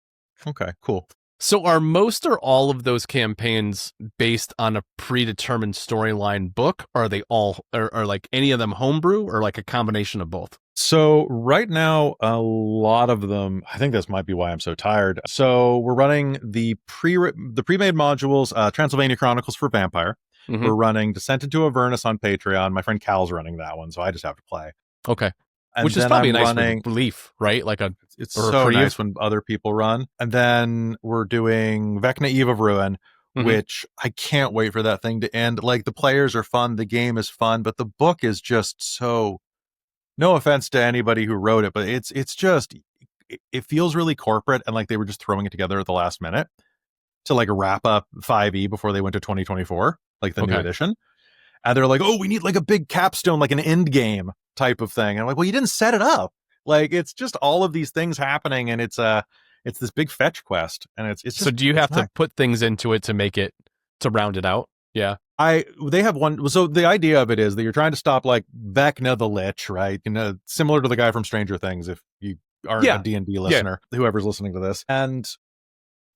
Okay, cool. So are most or all of those campaigns based on a predetermined storyline book? Or are they all, or like any of them homebrew, or like a combination of both? So right now, a lot of them, I think this might be why I'm so tired. So we're running the pre-made modules, Transylvania Chronicles for Vampire. Mhm. We're running Descent into Avernus on Patreon. My friend Cal's running that one, so I just have to play. Okay. And Which is then probably I'm a nice running, relief, right? Like it's or a so reprieve. nice when other people run. And then we're doing Vecna Eve of Ruin, Mhm. which I can't wait for that thing to end. Like, the players are fun, the game is fun, but the book is just so, no offense to anybody who wrote it, but it's just, it feels really corporate, and like they were just throwing it together at the last minute to like wrap up 5e before they went to 2024, like the new Okay. edition. And they're like, oh, we need like a big capstone, like an end game type of thing. And I'm like, well, you didn't set it up. Like, it's just all of these things happening, and it's this big fetch quest, and it's just, So do you have to put things into it to make it, to round it out? Yeah. They have one. So the idea of it is that you're trying to stop like Vecna the Lich, right? You know, similar to the guy from Stranger Things. If you aren't a D&D listener, whoever's listening to this, and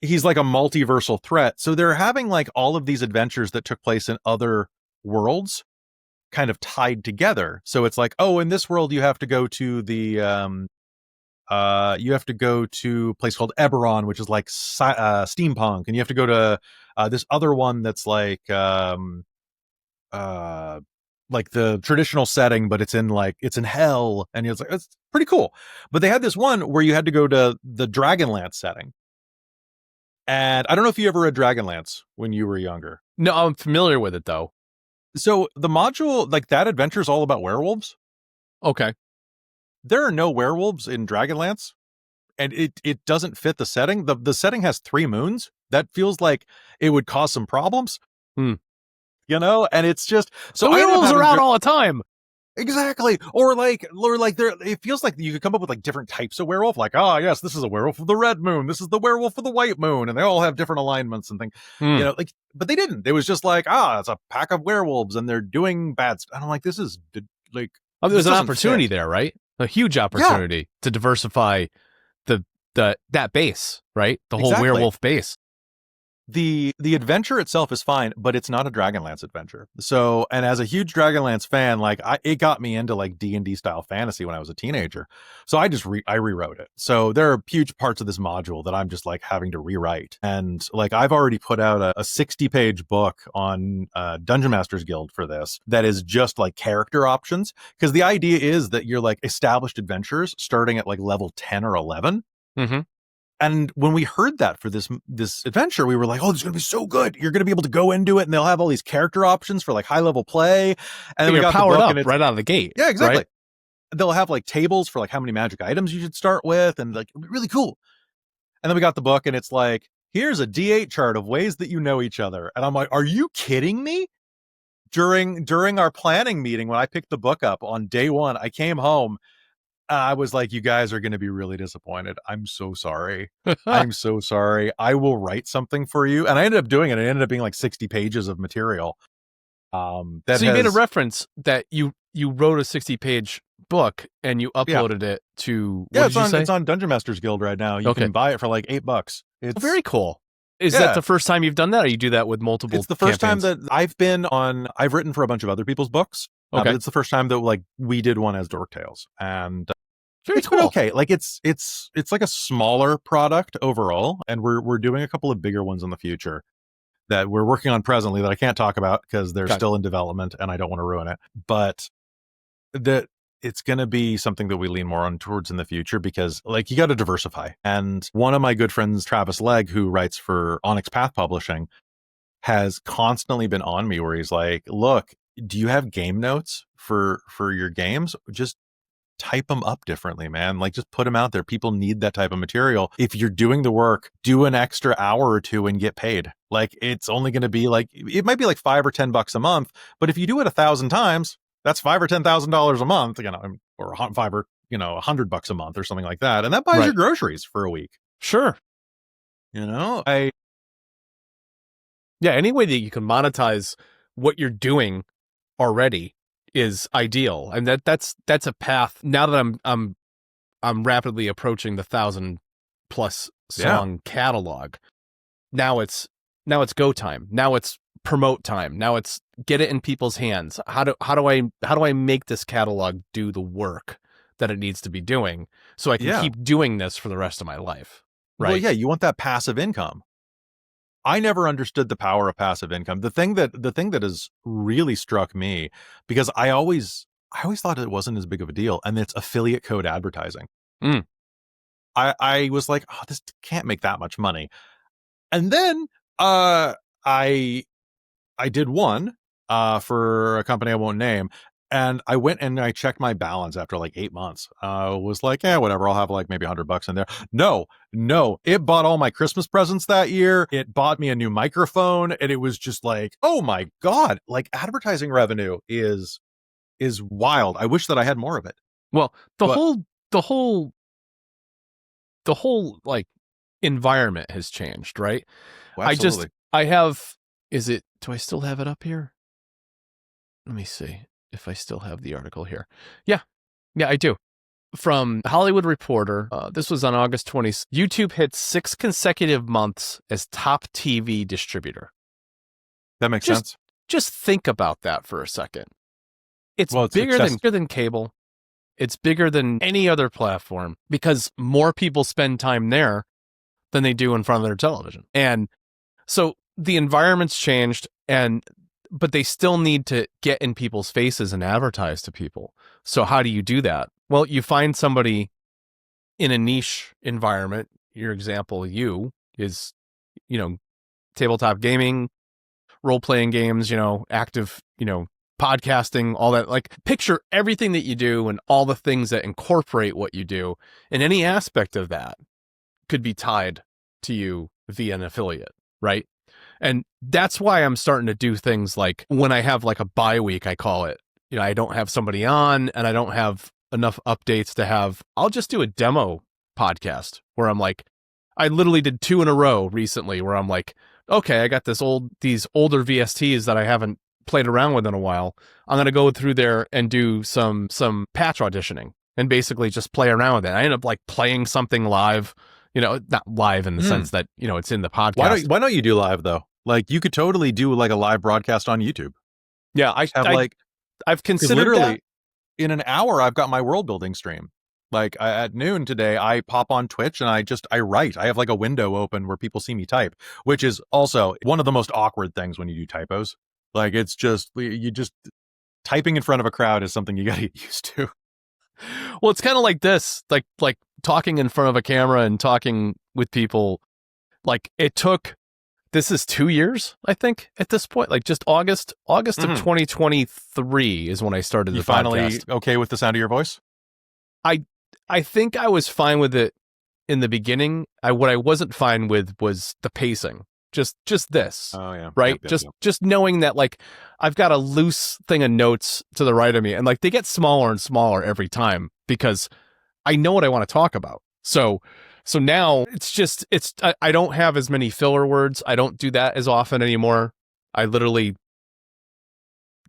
he's like a multiversal threat. So they're having like all of these adventures that took place in other worlds kind of tied together. So it's like, oh, in this world you have to go to the you have to go to a place called Eberron, which is like steampunk, and you have to go to this other one that's like the traditional setting, but it's in hell, and it's like, it's pretty cool. But they had this one where you had to go to the Dragonlance setting, and I don't know if you ever read Dragonlance when you were younger. No, I'm familiar with it though. So the module, like that adventure, is all about werewolves. Okay. There are no werewolves in Dragonlance, and it doesn't fit the setting. The setting has 3 moons. That feels like it would cause some problems. You know, and it's just, so the werewolves are out all the time. Exactly. Or like there, it feels like you could come up with like different types of werewolf. Like, oh yes, this is a werewolf of the red moon. This is the werewolf of the white moon, and they all have different alignments and things. You know, like, but they didn't. It was just like, it's a pack of werewolves, and they're doing bad stuff. And I'm like, this is like, there's an opportunity there, right? A huge opportunity to diversify that base, right? The whole werewolf base. The adventure itself is fine, but it's not a Dragonlance adventure. So, and as a huge Dragonlance fan, like it got me into like D&D style fantasy when I was a teenager. So I just I rewrote it. So there are huge parts of this module that I'm just like having to rewrite. And like I've already put out a 60-page book on Dungeon Masters Guild for this that is just like character options, because the idea is that you're like established adventurers starting at like level 10 or 11. Mm-hmm. And when we heard that for this adventure, we were like, oh, this is going to be so good. You're going to be able to go into it, and they'll have all these character options for like high level play. And then we got powered the book, up and right out of the gate. Yeah, exactly. Right? They'll have like tables for like how many magic items you should start with, and like really cool. And then we got the book, and it's like, here's a D8 chart of ways that you know each other. And I'm like, are you kidding me? During our planning meeting, when I picked the book up on day 1, I came home. I was like, you guys are going to be really disappointed. I'm so sorry. I'm so sorry. I will write something for you. And I ended up doing it. It ended up being like 60 pages of material. So you made a reference that you wrote a 60-page book and you uploaded it to, it's on Dungeon Masters Guild right now. You can buy it for like $8. It's very cool. Is that the first time you've done that, or you do that with multiple? It's the first time that I've written for a bunch of other people's books. But it's the first time that like we did one as Dork Tales, and it's cool. Okay, like it's like a smaller product overall, and we're doing a couple of bigger ones in the future that we're working on presently that I can't talk about because they're still in development and I don't want to ruin it. But it's going to be something that we lean more on towards in the future, because like you got to diversify. And one of my good friends, Travis Legg, who writes for Onyx Path Publishing, has constantly been on me where he's like, look, do you have game notes for your games? Just type them up differently, man. Like, just put them out there. People need that type of material. If you're doing the work, do an extra hour or two and get paid. Like, it's only going to be like, it might be like $5 or $10 a month, but if you do it 1,000 times, That's $5,000 or $10,000 a month, or $5 or $100 a month or something like that, and that buys your groceries for a week. Sure. Any way that you can monetize what you're doing already is ideal, and that's a path. Now that I'm rapidly approaching the 1,000+ song catalog. Now it's go time. Now it's promote time. Now it's get it in people's hands. How do I make this catalog do the work that it needs to be doing so I can keep doing this for the rest of my life? Right. Well, yeah, you want that passive income. I never understood the power of passive income. The thing that has really struck me, because I always thought it wasn't as big of a deal, and it's affiliate code advertising. I was like, oh, this can't make that much money. And then I did one for a company I won't name, and I went and I checked my balance after like 8 months. Was like, whatever, I'll have like maybe $100 in there. No, it bought all my Christmas presents that year. It bought me a new microphone, and it was just like, oh my God, like advertising revenue is wild. I wish that I had more of it. Well, the whole like environment has changed, right? Well, absolutely. Do I still have it up here? Let me see if I still have the article here. Yeah, I do. From Hollywood Reporter, this was on August 20th. YouTube hit 6 consecutive months as top TV distributor. That makes sense. Just think about that for a second. It's bigger than cable. It's bigger than any other platform because more people spend time there than they do in front of their television. And so the environment's changed, but they still need to get in people's faces and advertise to people. So how do you do that? Well, you find somebody in a niche environment. Your example, is, tabletop gaming, role-playing games, active, podcasting, all that. Like, picture everything that you do and all the things that incorporate what you do, and any aspect of that could be tied to you via an affiliate, right? And that's why I'm starting to do things like when I have like a bye week, I call it, I don't have somebody on and I don't have enough updates to have, I'll just do a demo podcast where I'm like, I literally did 2 in a row recently where I'm like, okay, I got these older VSTs that I haven't played around with in a while. I'm going to go through there and do some patch auditioning and basically just play around with it. I end up like playing something live, not live in the sense that, it's in the podcast. Why don't you do live though? Like you could totally do like a live broadcast on YouTube. Yeah. I've considered literally that. In an hour, I've got my world building stream. Like at noon today, I pop on Twitch and I write. I have like a window open where people see me type, which is also one of the most awkward things when you do typos. Like it's just, typing in front of a crowd is something you got to get used to. Well, it's kind of like this, like talking in front of a camera and talking with people. Like this is 2 years, I think, at this point. Like just August of 2023 is when I started the podcast. Finally okay with the sound of your voice? I think I was fine with it in the beginning. What I wasn't fine with was the pacing. Just this. Oh yeah. Right? Yep. Just knowing that like I've got a loose thing of notes to the right of me and like they get smaller and smaller every time because I know what I want to talk about. So now I don't have as many filler words. I don't do that as often anymore. I literally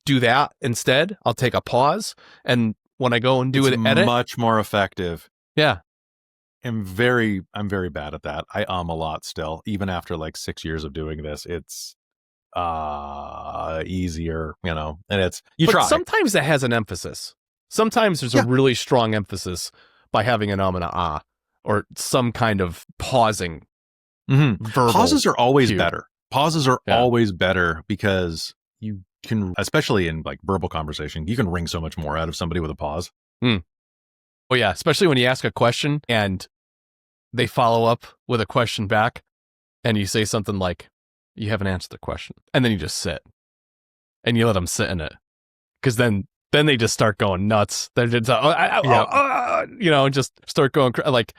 do that instead. I'll take a pause, and when I go and do an edit, much more effective. Yeah. I'm very bad at that. I a lot still, even after like 6 years of doing this. It's easier, and it's try. Sometimes that has an emphasis. Sometimes there's a really strong emphasis by having an and a ah, or some kind of pausing. Verbal pauses are always better. Pauses are always better because you can, especially in like verbal conversation, you can wring so much more out of somebody with a pause. Oh yeah, especially when you ask a question and they follow up with a question back, and you say something like, "You haven't answered the question," and then you just sit, and you let them sit in it, because then they just start going nuts. They're just just start going like.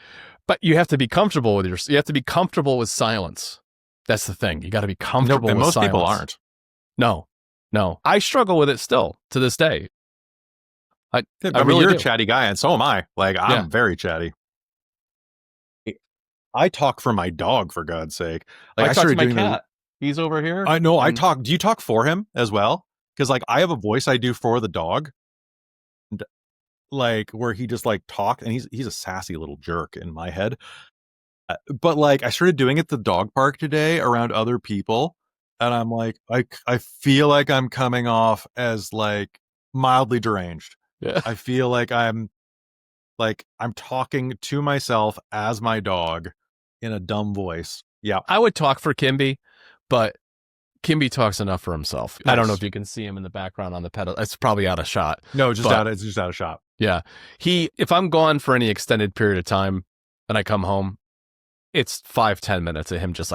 But you have to be comfortable with you have to be comfortable with silence. That's the thing. You got to be comfortable with most silence. People aren't. No. I struggle with it still to this day. I mean, really you're do. a chatty guy, and so am I. Like, I'm very chatty. I talk for my dog, for God's sake. Like, I talk to my cat. He's over here. I know. I talk. Do you talk for him as well? Because like I have a voice I do for the dog, and, like where he just like talk, and he's a sassy little jerk in my head. But like I started doing it at the dog park today around other people, and I'm like, I feel like I'm coming off as like mildly deranged. Yeah. I feel like I'm talking to myself as my dog in a dumb voice. Yeah. I would talk for Kimby, but Kimby talks enough for himself. Nice. I don't know if you can see him in the background on the pedal. It's probably out of shot. No, it's just out of shot. Yeah. If I'm gone for any extended period of time and I come home, it's 5-10 minutes of him just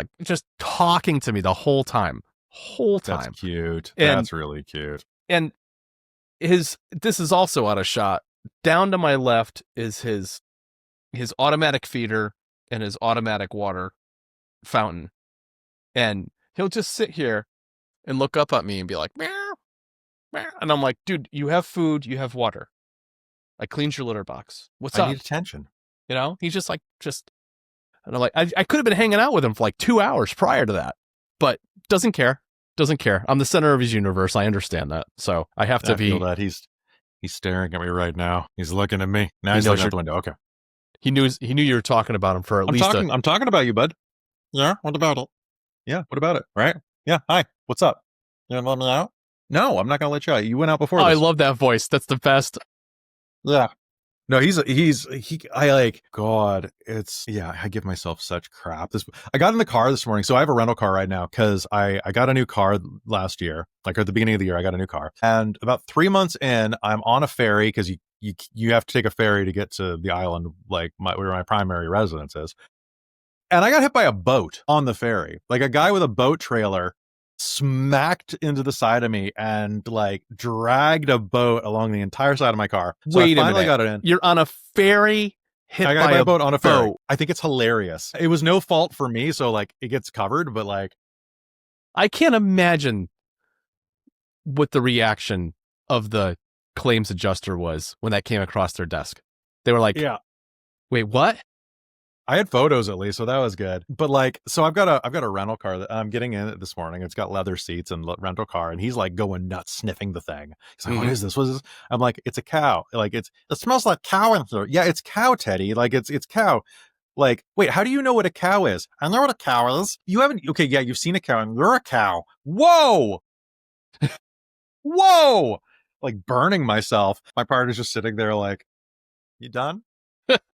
talking to me the whole time. That's cute. And, that's really cute. And this is also out of shot. Down to my left is his automatic feeder and his automatic water fountain. And he'll just sit here and look up at me and be like, meow, meow. And I'm like, dude, you have food, you have water. I cleaned your litter box. What's up? I need attention. You know, he's just. And I'm like, I could have been hanging out with him for like 2 hours prior to that, but doesn't care. I'm the center of his universe. I understand that. So I have to be. I feel that he's staring at me right now. He's looking at me. Now he's looking out the window. Okay. He knew you were talking about him for at least. I'm talking about you, bud. Yeah, what about it? Yeah, what about it? Right? Yeah. Hi. What's up? You gonna let me out? No, I'm not gonna let you out. You went out before. Oh, this. I love that voice. That's the best. Yeah. No, God, I give myself such crap. I got in the car this morning. So I have a rental car right now because I got a new car last year. Like at the beginning of the year, I got a new car. And about 3 months in, I'm on a ferry because you have to take a ferry to get to the island, like where my primary residence is. And I got hit by a boat on the ferry. Like a guy with a boat trailer smacked into the side of me and like dragged a boat along the entire side of my car. So Wait I finally a minute. got it in. You're on a ferry hit I got by a boat on a ferry. boat. I think it's hilarious. It was no fault for me, so like it gets covered, but like I can't imagine what the reaction of the claims adjuster was when that came across their desk. They were like, yeah. Wait, what? I had photos at least, so that was good. But like, so I've got a rental car that I'm getting in this morning. It's got leather seats and rental car, and he's like going nuts sniffing the thing. He's like, "What is this? What is this?" I'm like, "It's a cow. Like it smells like cow in there." Yeah, it's cow, Teddy. Like it's cow. Like, wait, how do you know what a cow is? I know what a cow is. You haven't? Okay, yeah, you've seen a cow, and you're a cow. Whoa, whoa! Like burning myself. My partner's just sitting there, like, "You done?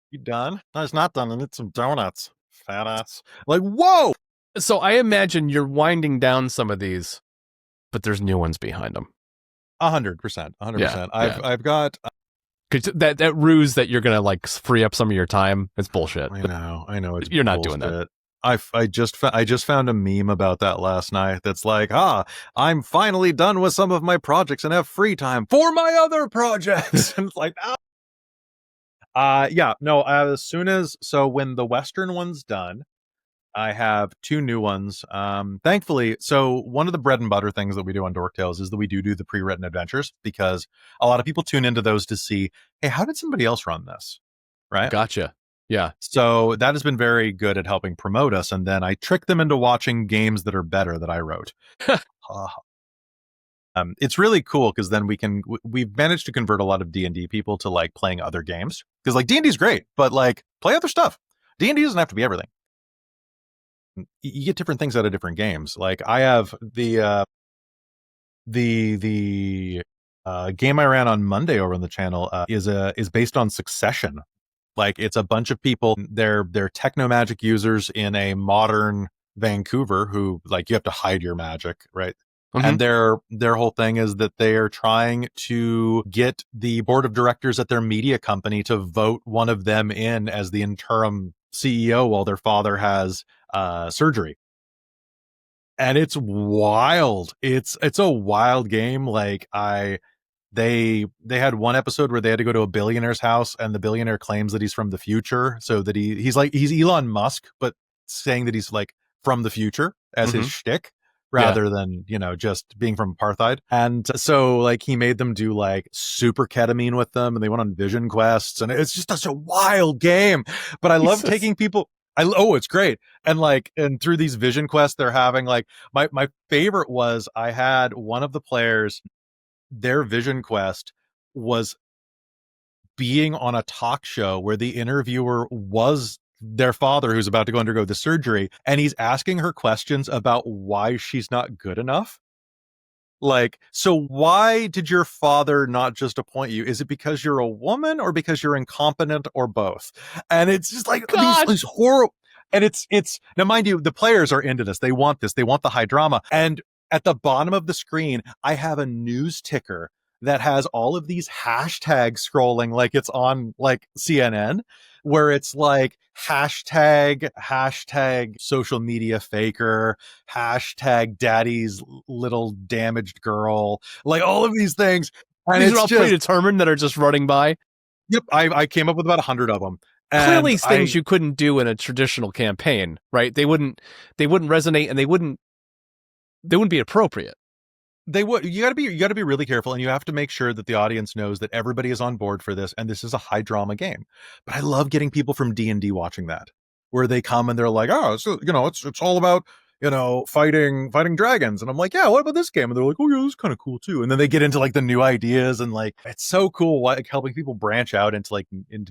You done?" No, it's not done. I need some donuts. Fat ass. Like, whoa! So I imagine you're winding down some of these, but there's new ones behind them. 100%. 100%. I've got. That ruse that you're gonna like free up some of your time, it's bullshit. I know. You're not doing that. I just found a meme about that last night. That's like, I'm finally done with some of my projects and have free time for my other projects. And it's like, as soon as when the Western one's done, I have 2 new ones. Thankfully, so one of the bread and butter things that we do on Dork Tales is that we do the pre-written adventures, because a lot of people tune into those to see, hey, how did somebody else run this? Right? Gotcha. Yeah. So that has been very good at helping promote us. And then I trick them into watching games that are better that I wrote. It's really cool because then we've managed to convert a lot of D&D people to like playing other games, because like D&D is great, but like play other stuff. D&D doesn't have to be everything. You get different things out of different games. Like I have the game I ran on Monday over on the channel is based on Succession. Like it's a bunch of people, they're techno magic users in a modern Vancouver who like you have to hide your magic, right? Mm-hmm. And their whole thing is that they are trying to get the board of directors at their media company to vote one of them in as the interim CEO while their father has surgery. And it's wild. It's a wild game. Like they had one episode where they had to go to a billionaire's house, and the billionaire claims that he's from the future, so that he's Elon Musk, but saying that he's like from the future as his shtick. rather than, just being from apartheid. And so like he made them do like super ketamine with them, and they went on vision quests, and it's just such a wild game. But I love taking people. It's great. And through these vision quests, they're having like my favorite was I had one of the players, their vision quest was being on a talk show where the interviewer was their father who's about to go undergo the surgery, and he's asking her questions about why she's not good enough. Like, so why did your father not just appoint you? Is it because you're a woman, or because you're incompetent, or both? And it's just like these horrible. And it's now, mind you, the players are into this. They want this. They want the high drama. And at the bottom of the screen, I have a news ticker that has all of these hashtags scrolling like it's on like CNN, where it's like hashtag social media faker, hashtag daddy's little damaged girl, like all of these things. And these it's are all predetermined that are just running by. Yep. I came up with about 100 of them. Clearly things you couldn't do in a traditional campaign, right? They wouldn't resonate, and they wouldn't be appropriate. They would. You got to be really careful, and you have to make sure that the audience knows that everybody is on board for this, and this is a high drama game. But I love getting people from D&D watching that, where they come and they're like, "Oh, so it's all about fighting dragons," and I'm like, "Yeah, what about this game?" And they're like, "Oh, yeah, this is kind of cool too." And then they get into like the new ideas, and like it's so cool, like helping people branch out into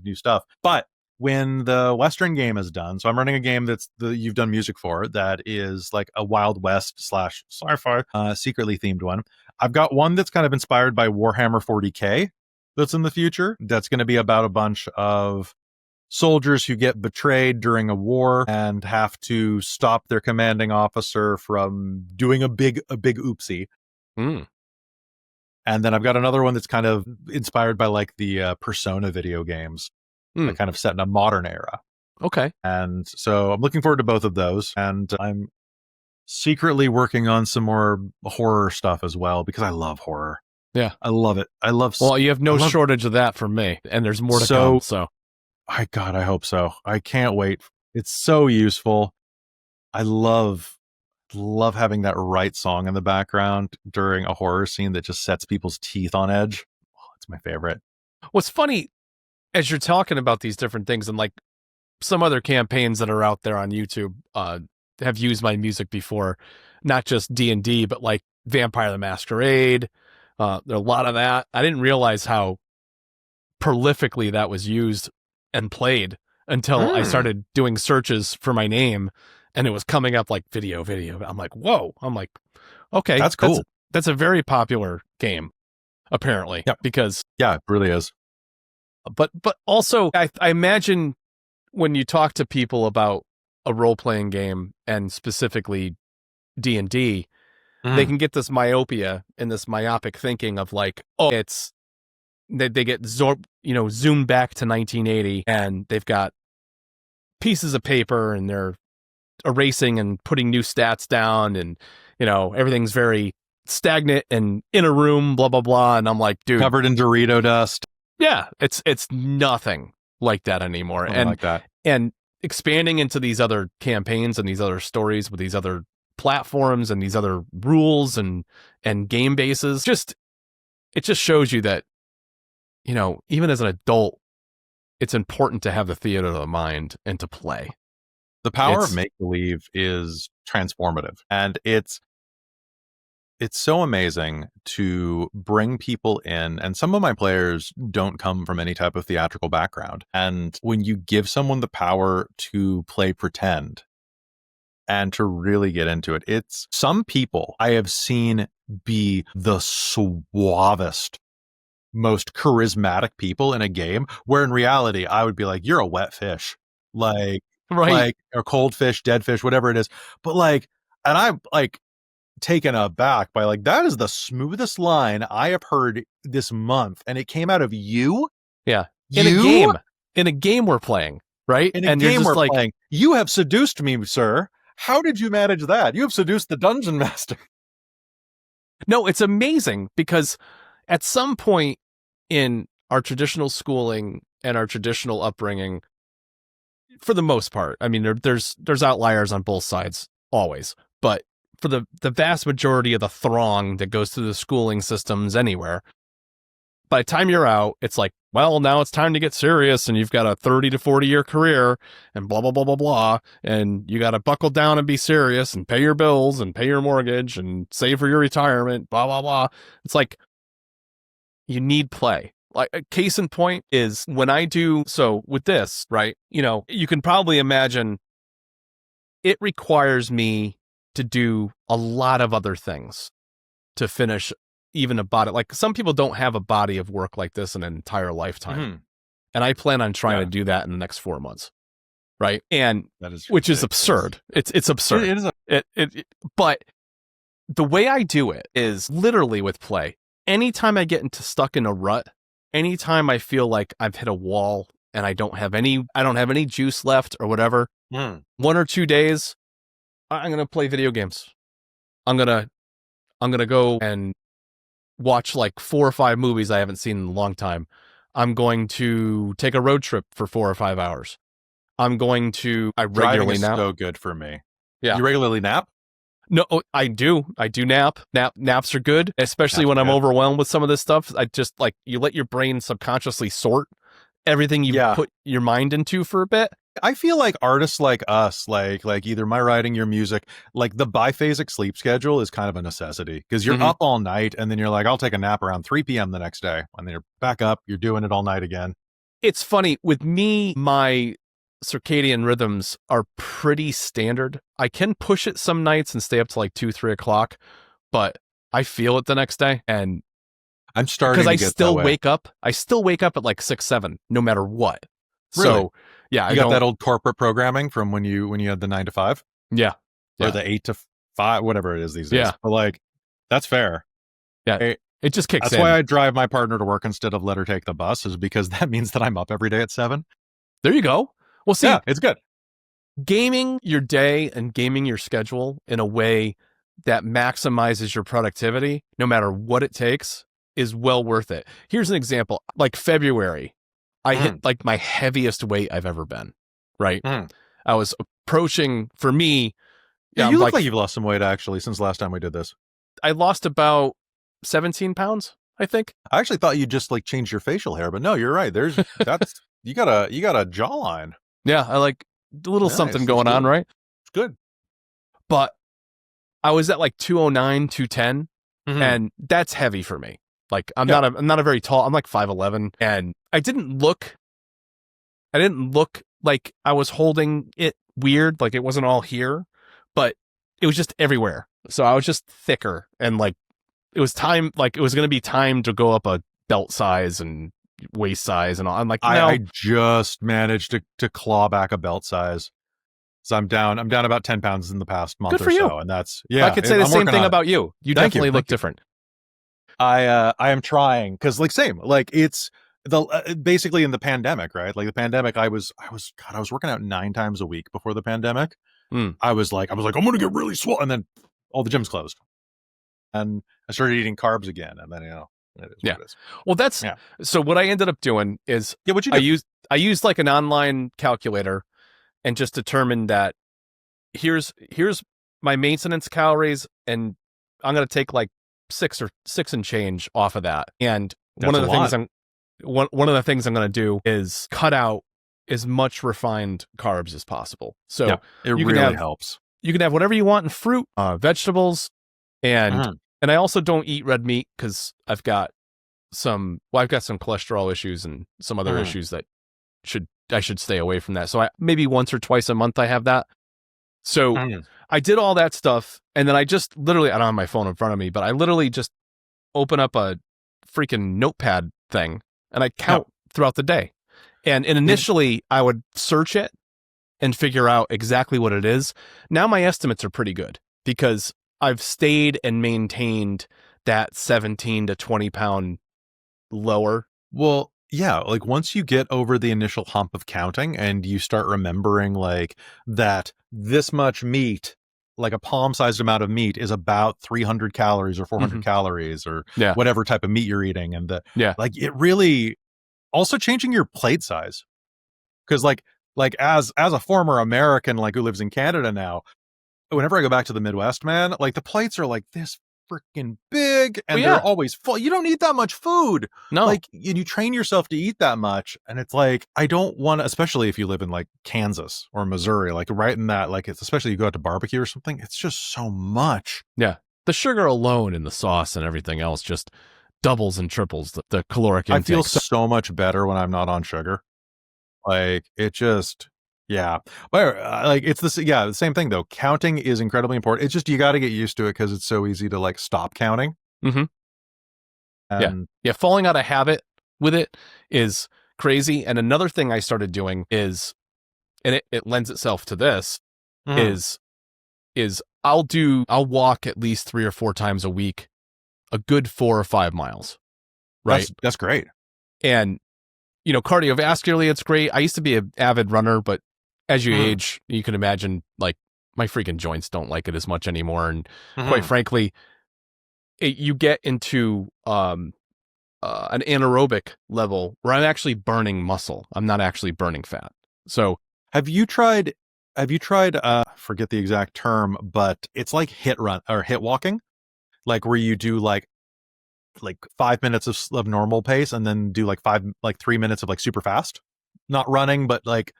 new stuff. But when the Western game is done, so I'm running a game you've done music for, that is like a Wild West / sci-fi secretly themed one. I've got one that's kind of inspired by Warhammer 40K that's in the future. That's going to be about a bunch of soldiers who get betrayed during a war and have to stop their commanding officer from doing a big oopsie. Mm. And then I've got another one that's kind of inspired by like the Persona video games. Like kind of set in a modern era. Okay. And so I'm looking forward to both of those. And I'm secretly working on some more horror stuff as well, because I love horror. Yeah. I love it. Well, you have no shortage of that from me, and there's more to come. So I hope so. I can't wait. It's so useful. I love having that right song in the background during a horror scene that just sets people's teeth on edge. Oh, it's my favorite. What's funny, as you're talking about these different things, and like some other campaigns that are out there on YouTube have used my music before, not just D&D, but like Vampire the Masquerade. There are a lot of that. I didn't realize how prolifically that was used and played until I started doing searches for my name, and it was coming up like video. I'm like, whoa. I'm like, okay, that's cool. That's a very popular game, apparently. Yeah. Because it really is. But also, I imagine when you talk to people about a role-playing game, and specifically D&D, they can get this myopia and this myopic thinking of like, oh, it's they get zoomed back to 1980, and they've got pieces of paper, and they're erasing and putting new stats down, and everything's very stagnant and in a room, blah blah blah. And I'm like, dude, covered in Dorito dust. Yeah, it's nothing like that anymore. Nothing like that. And expanding into these other campaigns and these other stories with these other platforms and these other rules and game bases, it just shows you that, even as an adult, it's important to have the theater of the mind and to play. The power of make-believe is transformative, and it's so amazing to bring people in. And some of my players don't come from any type of theatrical background. And when you give someone the power to play pretend and to really get into it, it's some people I have seen be the suavest, most charismatic people in a game, where in reality, I would be like, you're a wet fish, like, right. Like, or cold fish, dead fish, whatever it is. But like, and I'm like, taken aback by like, that is the smoothest line I have heard this month, and it came out of you. Yeah, in a game we're playing, right? In a game we're playing, you have seduced me, sir. How did you manage that? You have seduced the dungeon master. No, it's amazing, because at some point in our traditional schooling and our traditional upbringing, for the most part, I mean, there's outliers on both sides always, but for the vast majority of the throng that goes through the schooling systems anywhere, by the time you're out, it's like, well, now it's time to get serious, and you've got a 30 to 40 year career, and blah, blah, blah, blah, blah, and you got to buckle down and be serious and pay your bills and pay your mortgage and save for your retirement, blah, blah, blah. It's like, you need play. Like, a case in point is when I do, so with this, right, you know, you can probably imagine it requires me to do a lot of other things to finish even a body. Like, some people don't have a body of work like this in an entire lifetime. Mm-hmm. And I plan on trying to do that in the next 4 months. Right. And That is which is ridiculous. absurd. It's absurd. It is But the way I do it is literally with play. Anytime I get stuck in a rut, anytime I feel like I've hit a wall and I don't have any juice left or whatever, 1 or 2 days, I'm going to play video games. I'm going to go and watch like 4 or 5 movies I haven't seen in a long time. I'm going to take a road trip for 4 or 5 hours. I Driving regularly is nap. so good for me. Yeah. You regularly nap? No, I do nap. Naps are good, especially Naps when are I'm good. overwhelmed with some of this stuff. I just like, you let your brain subconsciously sort everything you put your mind into for a bit. I feel like artists like us, like either my writing, your music, like the biphasic sleep schedule is kind of a necessity because you're up all night and then you're like, I'll take a nap around 3 p.m. the next day. And then you're back up, you're doing it all night again. It's funny with me, my circadian rhythms are pretty standard. I can push it some nights and stay up to like 2-3 o'clock, but I feel it the next day. And I'm starting because to get I still that way. wake up at like 6-7 no matter what. Really? So yeah, You got that old corporate programming from when you had the 9 to 5 yeah or the 8 to 5, whatever it is these days. Yeah. But like, that's fair. Yeah, it just kicks That's in. why I drive my partner to work instead of let her take the bus, is because that means that I'm up every day at 7. There you go. Well, see, Yeah, it's good. gaming your day and gaming your schedule in a way that maximizes your productivity, no matter what it takes, is well worth it. Here's an example. Like February, I hit like my heaviest weight I've ever been, right? I was approaching, for me... Yeah, you look like you've lost some weight, actually, since last time we did this. I lost about 17 pounds, I think. I actually thought you just like changed your facial hair, but no, you're right. You got a jawline. Yeah, I like a little Nice. something That's going on, good. right? It's good. But I was at like 209, 210, and that's heavy for me. Like, I'm not a very tall, I'm like 5'11", and I didn't look like I was holding it weird, like it wasn't all here, but it was just everywhere. So I was just thicker, and like it was going to be time to go up a belt size and waist size and all. I'm like, no. I just managed to claw back a belt size. So I'm down about 10 pounds in the past month Good for or you. so. And that's, yeah. I could say the I'm same working thing on it. about you. You Thank you. definitely look Thank you. different. I am trying, because like same, like it's basically in the pandemic, right? Like the pandemic, I was working out 9 times a week before the pandemic. I was like, I'm going to get really swole. And then all the gyms closed and I started eating carbs again. And then, it is what it is. Well, so what I ended up doing is Yeah. What you do? I used like an online calculator and just determined that here's my maintenance calories, and I'm going to take like 6 and change off of that. And one of the things I'm going to do is cut out as much refined carbs as possible. So it really helps. You can have whatever you want in fruit, vegetables, and I also don't eat red meat because I've got some cholesterol issues and some other issues that I should stay away from that. So maybe once or twice a month I have that. So I did all that stuff, and then I just literally, I don't have my phone in front of me, but I literally just open up a freaking notepad thing and I count throughout the day. And initially I would search it and figure out exactly what it is. Now my estimates are pretty good because I've stayed and maintained that 17 to 20 pound lower. Well, yeah, like once you get over the initial hump of counting and you start remembering like that this much meat, like a palm-sized amount of meat, is about 300 calories or 400 calories or whatever type of meat you're eating. And like it really also changing your plate size. Because like as a former American, like who lives in Canada now, whenever I go back to the Midwest, man, like the plates are like this freaking big and yeah. they're always full. You don't eat that much food. No. Like you train yourself to eat that much. And it's like, I don't want to, especially if you live in like Kansas or Missouri, like right in that, like it's especially you go out to barbecue or something, it's just so much. Yeah. The sugar alone in the sauce and everything else just doubles and triples the caloric intake. I feel so much better when I'm not on sugar. Like it just, yeah. But like it's the same thing though. Counting is incredibly important. It's just you got to get used to it because it's so easy to like stop counting. Mm-hmm. And yeah. Falling out of habit with it is crazy. And another thing I started doing is, and it lends itself to this, is I'll walk at least 3 or 4 times a week, a good 4 or 5 miles. Right. That's great. And, cardiovascularly, it's great. I used to be an avid runner, but as you age, you can imagine, like, my freaking joints don't like it as much anymore. And quite frankly, you get into an anaerobic level where I'm actually burning muscle. I'm not actually burning fat. So have you tried, forget the exact term, but it's like hit run or hit walking, like where you do like 5 minutes of normal pace and then do like 3 minutes of like super fast, not running, but like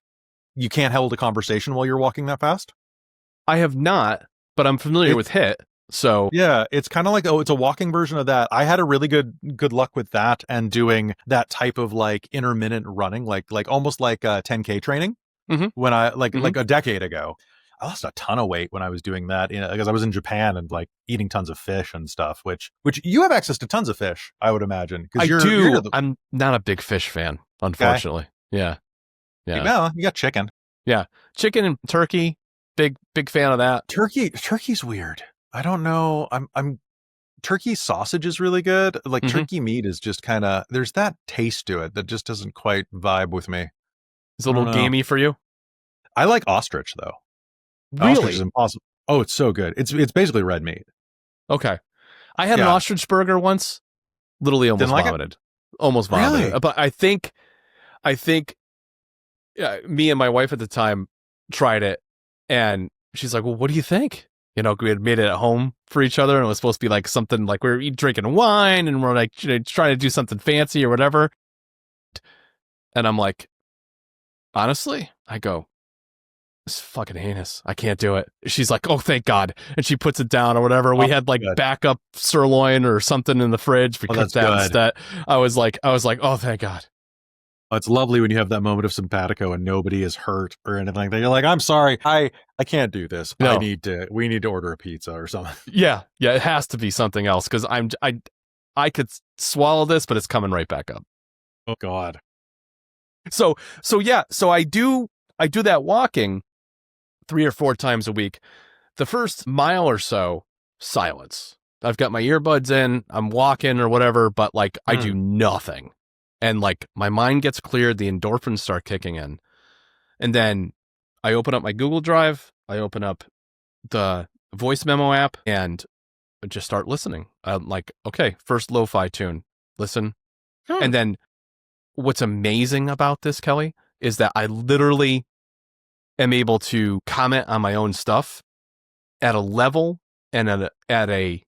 you can't hold a conversation while you're walking that fast. I have not, but I'm familiar with HIIT. So yeah, it's kind of like, it's a walking version of that. I had a really good luck with that and doing that type of like intermittent running, like almost like 10K training. When I like a decade ago. I lost a ton of weight when I was doing that, because I was in Japan and like eating tons of fish and stuff, which you have access to tons of fish, I would imagine. I do. I'm not a big fish fan, unfortunately. Okay. Yeah. Well, you got chicken. Yeah. Chicken and turkey. Big fan of that. Turkey's weird. I don't know. Turkey sausage is really good. Like turkey meat is just kind of, there's that taste to it that just doesn't quite vibe with me. It's a little gamey for you. I like ostrich though. Really? Ostrich is impossible. Oh, it's so good. It's basically red meat. Okay. I had an ostrich burger once. Literally almost vomited. Almost vomited. Really? But I think me and my wife at the time tried it, and she's like, well, what do you think? We had made it at home for each other, and it was supposed to be like something like we were drinking wine and we're like trying to do something fancy or whatever. And I'm like, honestly, I go, it's fucking heinous. I can't do it. She's like, oh, thank God. And she puts it down or whatever. We had like backup sirloin or something in the fridge. We cooked that instead. I was like, oh, thank God. Oh, it's lovely when you have that moment of simpatico and nobody is hurt or anything like that. You're like, I'm sorry. I can't do this. No. We need to order a pizza or something. Yeah. It has to be something else because I could swallow this, but it's coming right back up. Oh God. So I do that walking 3 or 4 times a week. The first mile or so, silence. I've got my earbuds in, I'm walking or whatever, but like I do nothing. And like my mind gets cleared, the endorphins start kicking in. And then I open up my Google Drive, I open up the voice memo app and just start listening. I'm like, okay, first lo-fi tune, listen. And then what's amazing about this, Kelly, is that I literally am able to comment on my own stuff at a level and at a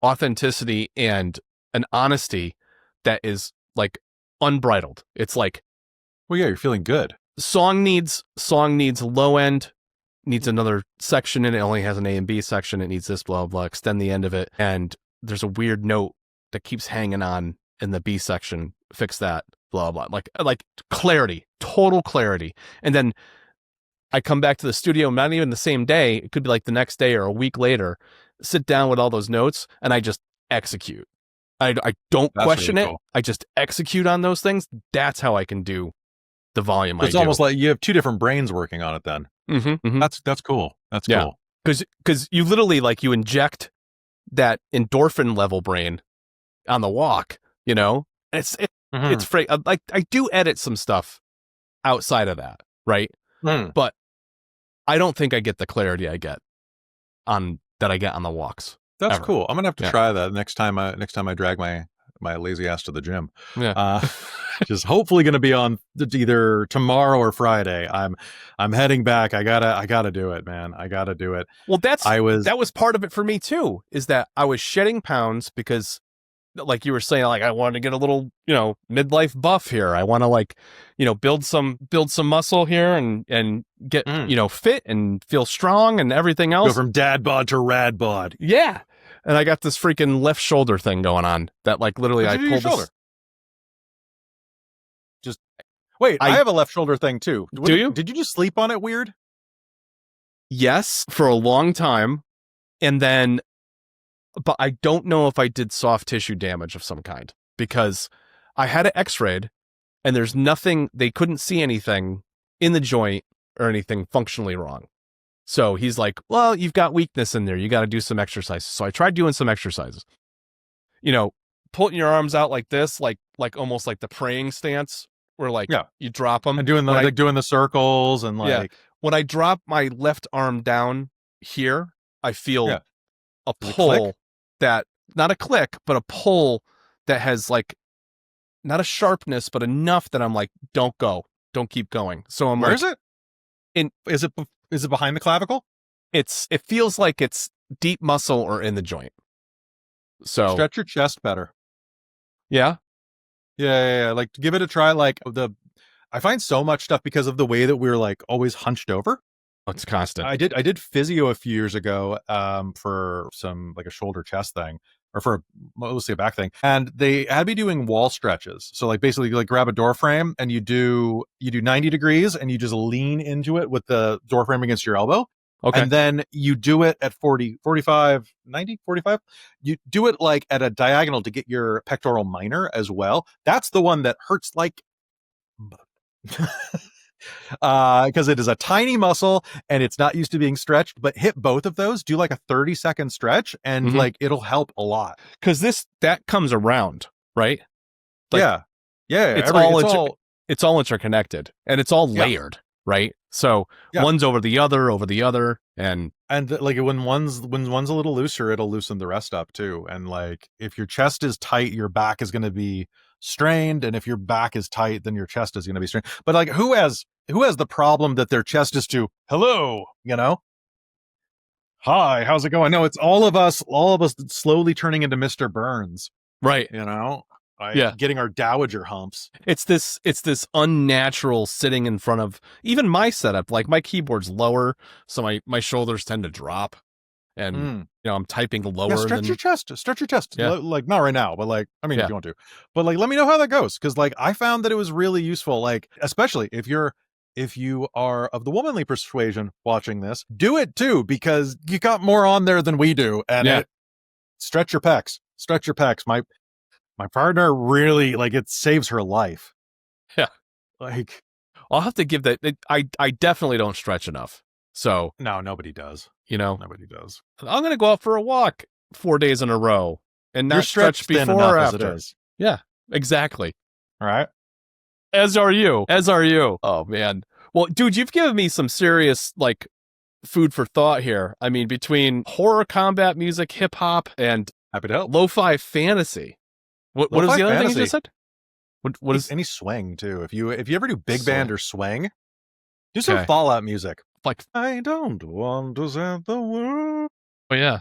authenticity and an honesty that is like unbridled. It's like, well, yeah, you're feeling good. Song needs low end, needs another section in it. It only has an A and B section. It needs this, blah, blah, extend the end of it. And there's a weird note that keeps hanging on in the B section. Fix that, blah, blah. Like clarity, total clarity. And then I come back to the studio, not even the same day. It could be like the next day or a week later, sit down with all those notes and I just execute. I don't question it. I just execute on those things. That's how I can do the volume. It's almost like you have 2 different brains working on it then. That's cool. That's cool. Because you literally like you inject that endorphin level brain on the walk, and it's like I do edit some stuff outside of that, right? But I don't think I get the clarity I get on the walks. That's cool. I'm gonna have to try that next time I drag my my lazy ass to the gym. Yeah. Just hopefully going to be on either tomorrow or Friday. I'm heading back. I gotta do it, man. I gotta do it. Well, that was part of it for me too, is that I was shedding pounds because, like you were saying, like I wanted to get a little, midlife buff here. I want to, like, build some muscle here and get, fit and feel strong and everything else. Go from dad bod to rad bod. Yeah. And I got this freaking left shoulder thing going on that, like, literally I pulled shoulder. Just wait, I have a left shoulder thing too. Do you? Did you just sleep on it weird? Yes, for a long time. And then, but I don't know if I did soft tissue damage of some kind, because I had it x-rayed and there's nothing, they couldn't see anything in the joint or anything functionally wrong. So he's like, well, you've got weakness in there. You got to do some exercises. So I tried doing some exercises, putting your arms out like this, like almost like the praying stance where you drop them and doing the circles and when I drop my left arm down here, I feel a pull that, not a click, but a pull that has like not a sharpness, but enough that I'm like, don't keep going. So I'm Where like, is it? Is it behind the clavicle? It feels like it's deep muscle or in the joint. So stretch your chest better. Yeah. Yeah. Like, give it a try. Like I find so much stuff because of the way that we're like always hunched over. It's constant. I did physio a few years ago for some like a shoulder chest thing, or for mostly a back thing, and they had me doing wall stretches. So like basically like grab a door frame and you do 90 degrees and you just lean into it with the door frame against your elbow. Okay. And then you do it at 40, 45, 90, 45. You do it like at a diagonal to get your pectoral minor as well. That's the one that hurts like because it is a tiny muscle and it's not used to being stretched. But hit both of those, do like a 30-second stretch, and like it'll help a lot. Because that comes around, right? Like, yeah. It's all interconnected and it's all layered, right? So one's over the other, and like when one's a little looser, it'll loosen the rest up too. And like if your chest is tight, your back is going to be strained, and if your back is tight, then your chest is going to be strained. But like who has the problem that their chest is to hello, hi, how's it going? No, it's all of us slowly turning into Mr. Burns, right? Getting our dowager humps. It's this unnatural sitting in front of even my setup. Like my keyboard's lower, so my shoulders tend to drop, and I'm typing lower. Stretch your chest. Yeah. Like not right now, but like if you want to. But like let me know how that goes, because like I found that it was really useful. Like especially if you are of the womanly persuasion watching this, do it too, because you got more on there than we do, and stretch your pecs. My partner really, like, it saves her life. Yeah. Like, I'll have to give that. I definitely don't stretch enough. So no, nobody does. Nobody does. I'm going to go out for a walk 4 days in a row and not stretch before or after. As it is. Yeah, exactly. All right. As are you. Oh, man. Well, dude, you've given me some serious, like, food for thought here. I mean, between horror combat music, hip hop, and happy to help. Lo-fi fantasy. What is the other thing you just said? What is any swing too? If you ever do big band or swing, do some Fallout music. Like I don't want to set the world. Oh yeah,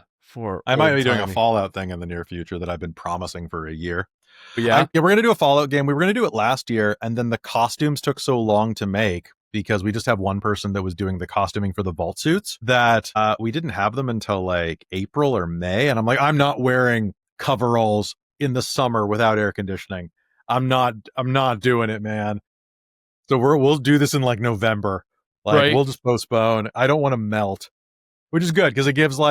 I might be doing a Fallout thing in the near future that I've been promising for a year. But yeah, we're gonna do a Fallout game. We were gonna do it last year, and then the costumes took so long to make because we just have one person that was doing the costuming for the vault suits that we didn't have them until like April or May. And I'm like, I'm not wearing coveralls in the summer without air conditioning. I'm not doing it, man. So we'll do this in like November. Like we'll just postpone. I don't want to melt, which is good because it gives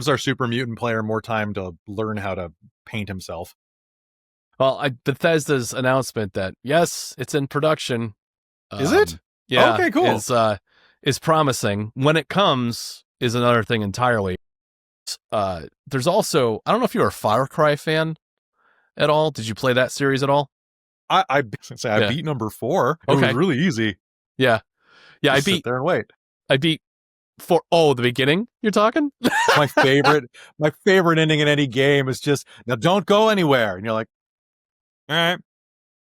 our super mutant player more time to learn how to paint himself. Well, Bethesda's announcement that yes, it's in production. Is it? Yeah. Okay, cool. Is promising. When it comes is another thing entirely. There's also, I don't know if you're a Far Cry fan at all. Did you play that series at all? I beat number 4. It was really easy. Yeah. Yeah, Just sit there and wait. I beat the beginning you're talking? my favorite ending in any game is just, now don't go anywhere. And you're like, All right,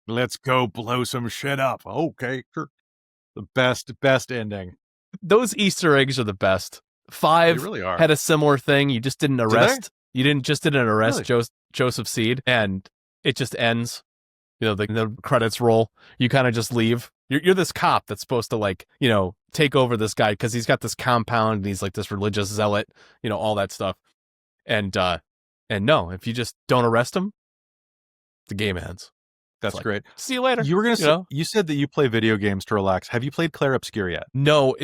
let's go blow some shit up. Okay, sure. The best ending. Those Easter eggs are the best. They 5 really are. had a similar thing. You just didn't they? arrest. You didn't arrest Really? Joseph Seed, and it just ends. You know, the credits roll. You kind of just leave. You're this cop that's supposed to, like, you know, take over this guy because he's got this compound and he's like this religious zealot. You know, all that stuff. And no, if you just don't arrest him, the game ends. That's like, great. See you later. You were gonna say, know? you said that you play video games to relax. Have you played Clair Obscur yet? No,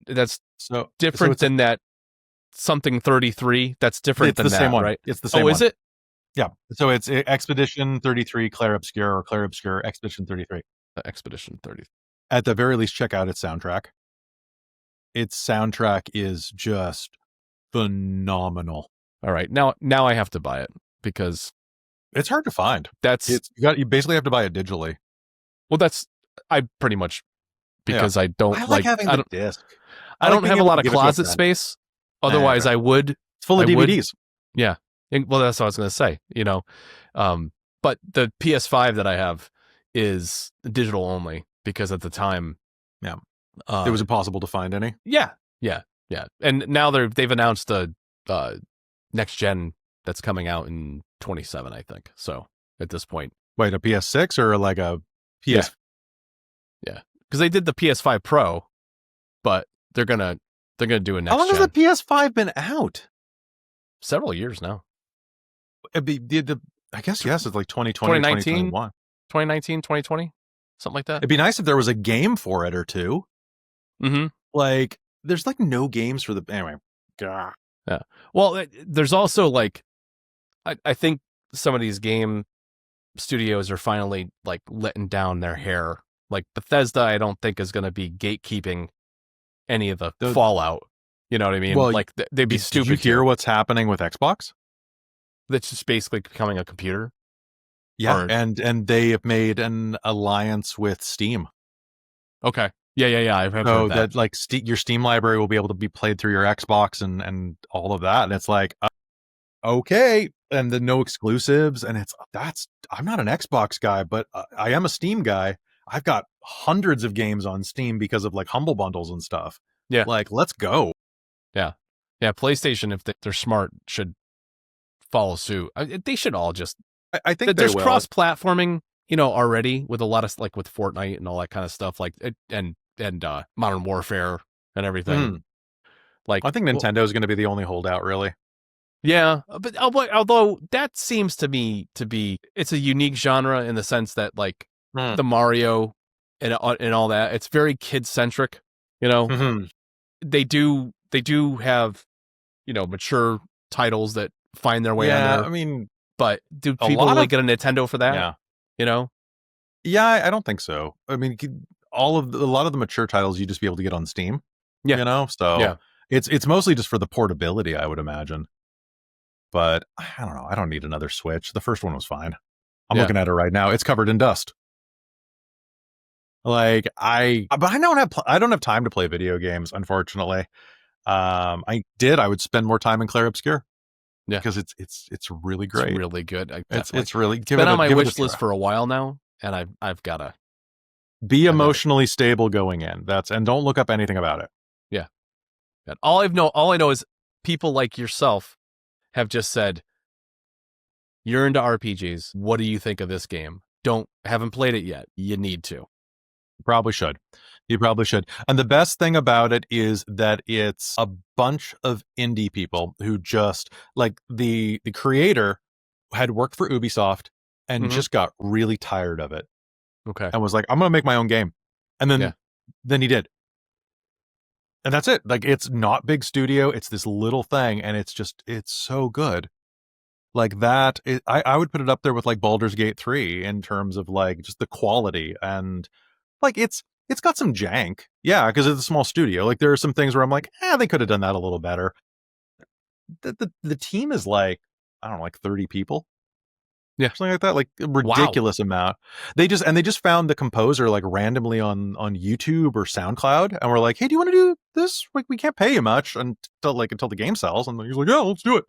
that's So different it's a- than that something 33? That's different it's than the that, same one. right? It's the same Oh, one. is it? Yeah. So it's Expedition 33 Clair Obscur or Clair Obscur Expedition 33. Expedition 30. At the very least, check out its soundtrack. Its soundtrack is just phenomenal. All right. Now I have to buy it because It's hard to find. that's You basically have to buy it digitally. well, that's I pretty much because I don't I like having I the don't disc. I like don't being have a able lot to of give it to a closet friend. space. Otherwise, okay. I would. It's full of I would- DVDs. Yeah. Well, that's what I was going to say. You know, but the PS5 that I have is digital only because at the time, Yeah. it It was impossible to find any. Yeah. And now they've announced a next gen that's coming out in 27, I think. So at this point, Wait, a PS6 or like a PS? because they did the PS5 Pro, but they're gonna do a next How long gen. has the PS5 been out? Several years now. It'd be I guess yes. It's like 2020, 2019? 2021. 2019, 2020, something like that. It'd be nice if there was a game for it or two. Mm-hmm. Like, there's like no games for the anyway. Gah. Well, there's also like, I think some of these game studios are finally like letting down their hair. Like Bethesda, I don't think is going to be gatekeeping any of the Fallout. You know what I mean? Well, like they'd be stupid. Did you hear here. what's happening with Xbox? That's just basically becoming a computer. Yeah, Or- and they have made an alliance with Steam, Okay. Yeah. I've heard so that. that like your Steam library will be able to be played through your Xbox and all of that. And it's like, okay, and the no exclusives, and I'm not an Xbox guy, but I am a Steam guy. I've got hundreds of games on Steam because of like Humble Bundles and stuff. Yeah. Like, let's go. Yeah, PlayStation, if they're smart, should follow suit. They should all just. I think There's they will. cross-platforming, you know, already with a lot of like with Fortnite and all that kind of stuff, like and Modern Warfare and everything. Mhm. Like I think Nintendo is going to be the only holdout, really. yeah, but although that seems to me to be it's a unique genre in the sense that like Hmm. the Mario and all that, it's very kid-centric. You know, Mhm. they do have, you know, mature titles that find their way on Yeah, there. I mean, But do a people lot really of- get a Nintendo for that? yeah. You know? Yeah, I don't think so. I mean, a lot of the mature titles you just be able to get on Steam. Yeah. You know, so Yeah. it's mostly just for the portability, I would imagine. But I don't know. I don't need another Switch. The first one was fine. I'm Yeah. looking at it right now. It's covered in dust. Like but I don't have time to play video games, unfortunately. I would spend more time in Clair Obscur. Yeah. Because it's really great. It's really good. It's really It's been on my wish list for a while now, and I've got to be emotionally stable going in. And don't look up anything about it. all I know is people like yourself have just said, you're into RPGs. What do you think of this game? Haven't played it yet. You need to. You probably should. And the best thing about it is that it's a bunch of indie people who just like the creator had worked for Ubisoft and Mhm. just got really tired of it Okay. and was like, I'm going to make my own game. And then he did. And that's it. Like, it's not big studio. It's this little thing. And it's so good. Like that. I would put it up there with like Baldur's Gate 3 in terms of like just the quality, and like it's got some jank. Yeah. Cause it's a small studio. Like there are some things where I'm like, they could have done that a little better. The team is like, I don't know, like 30 people. Yeah. Something like that. Like a ridiculous amount. They just found the composer like randomly on YouTube or SoundCloud, and we're like, hey, do you want to do this? Like, we can't pay you much until the game sells. And he's like, yeah, let's do it.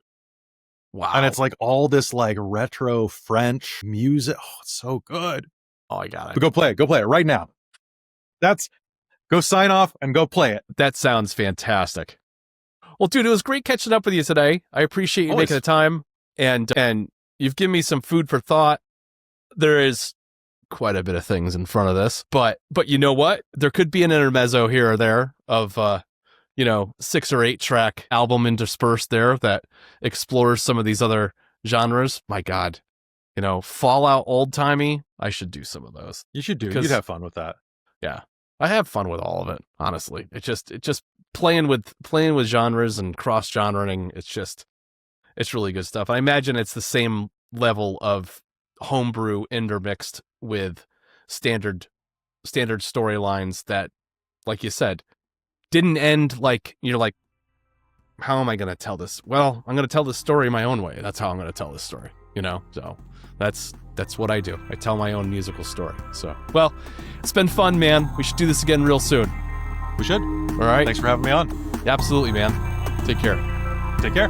Wow. And it's like all this like retro French music. Oh, it's so good. oh, I got But it. go play it. Go play it right now. Go sign off and go play it. That sounds fantastic. Well, dude, it was great catching up with you today. I appreciate you Always. making the time, and you've given me some food for thought. There is quite a bit of things in front of this, but you know what? There could be an intermezzo here or there of 6 or 8 track album interspersed there that explores some of these other genres. My God, Fallout old timey. I should do some of those. You should do. 'Cause- You'd have fun with that. Yeah, I have fun with all of it. Honestly, it just playing with genres and cross genreing. It's really good stuff. I imagine it's the same level of homebrew intermixed with standard storylines that, like you said, didn't end like you're like, how am I going to tell this? Well, I'm going to tell this story my own way. That's how I'm going to tell this story. So that's what I do. I tell my own musical story. So, well, it's been fun, man. We should do this again real soon. We should. All right. Thanks for having me on. Absolutely, man. Take care. Take care.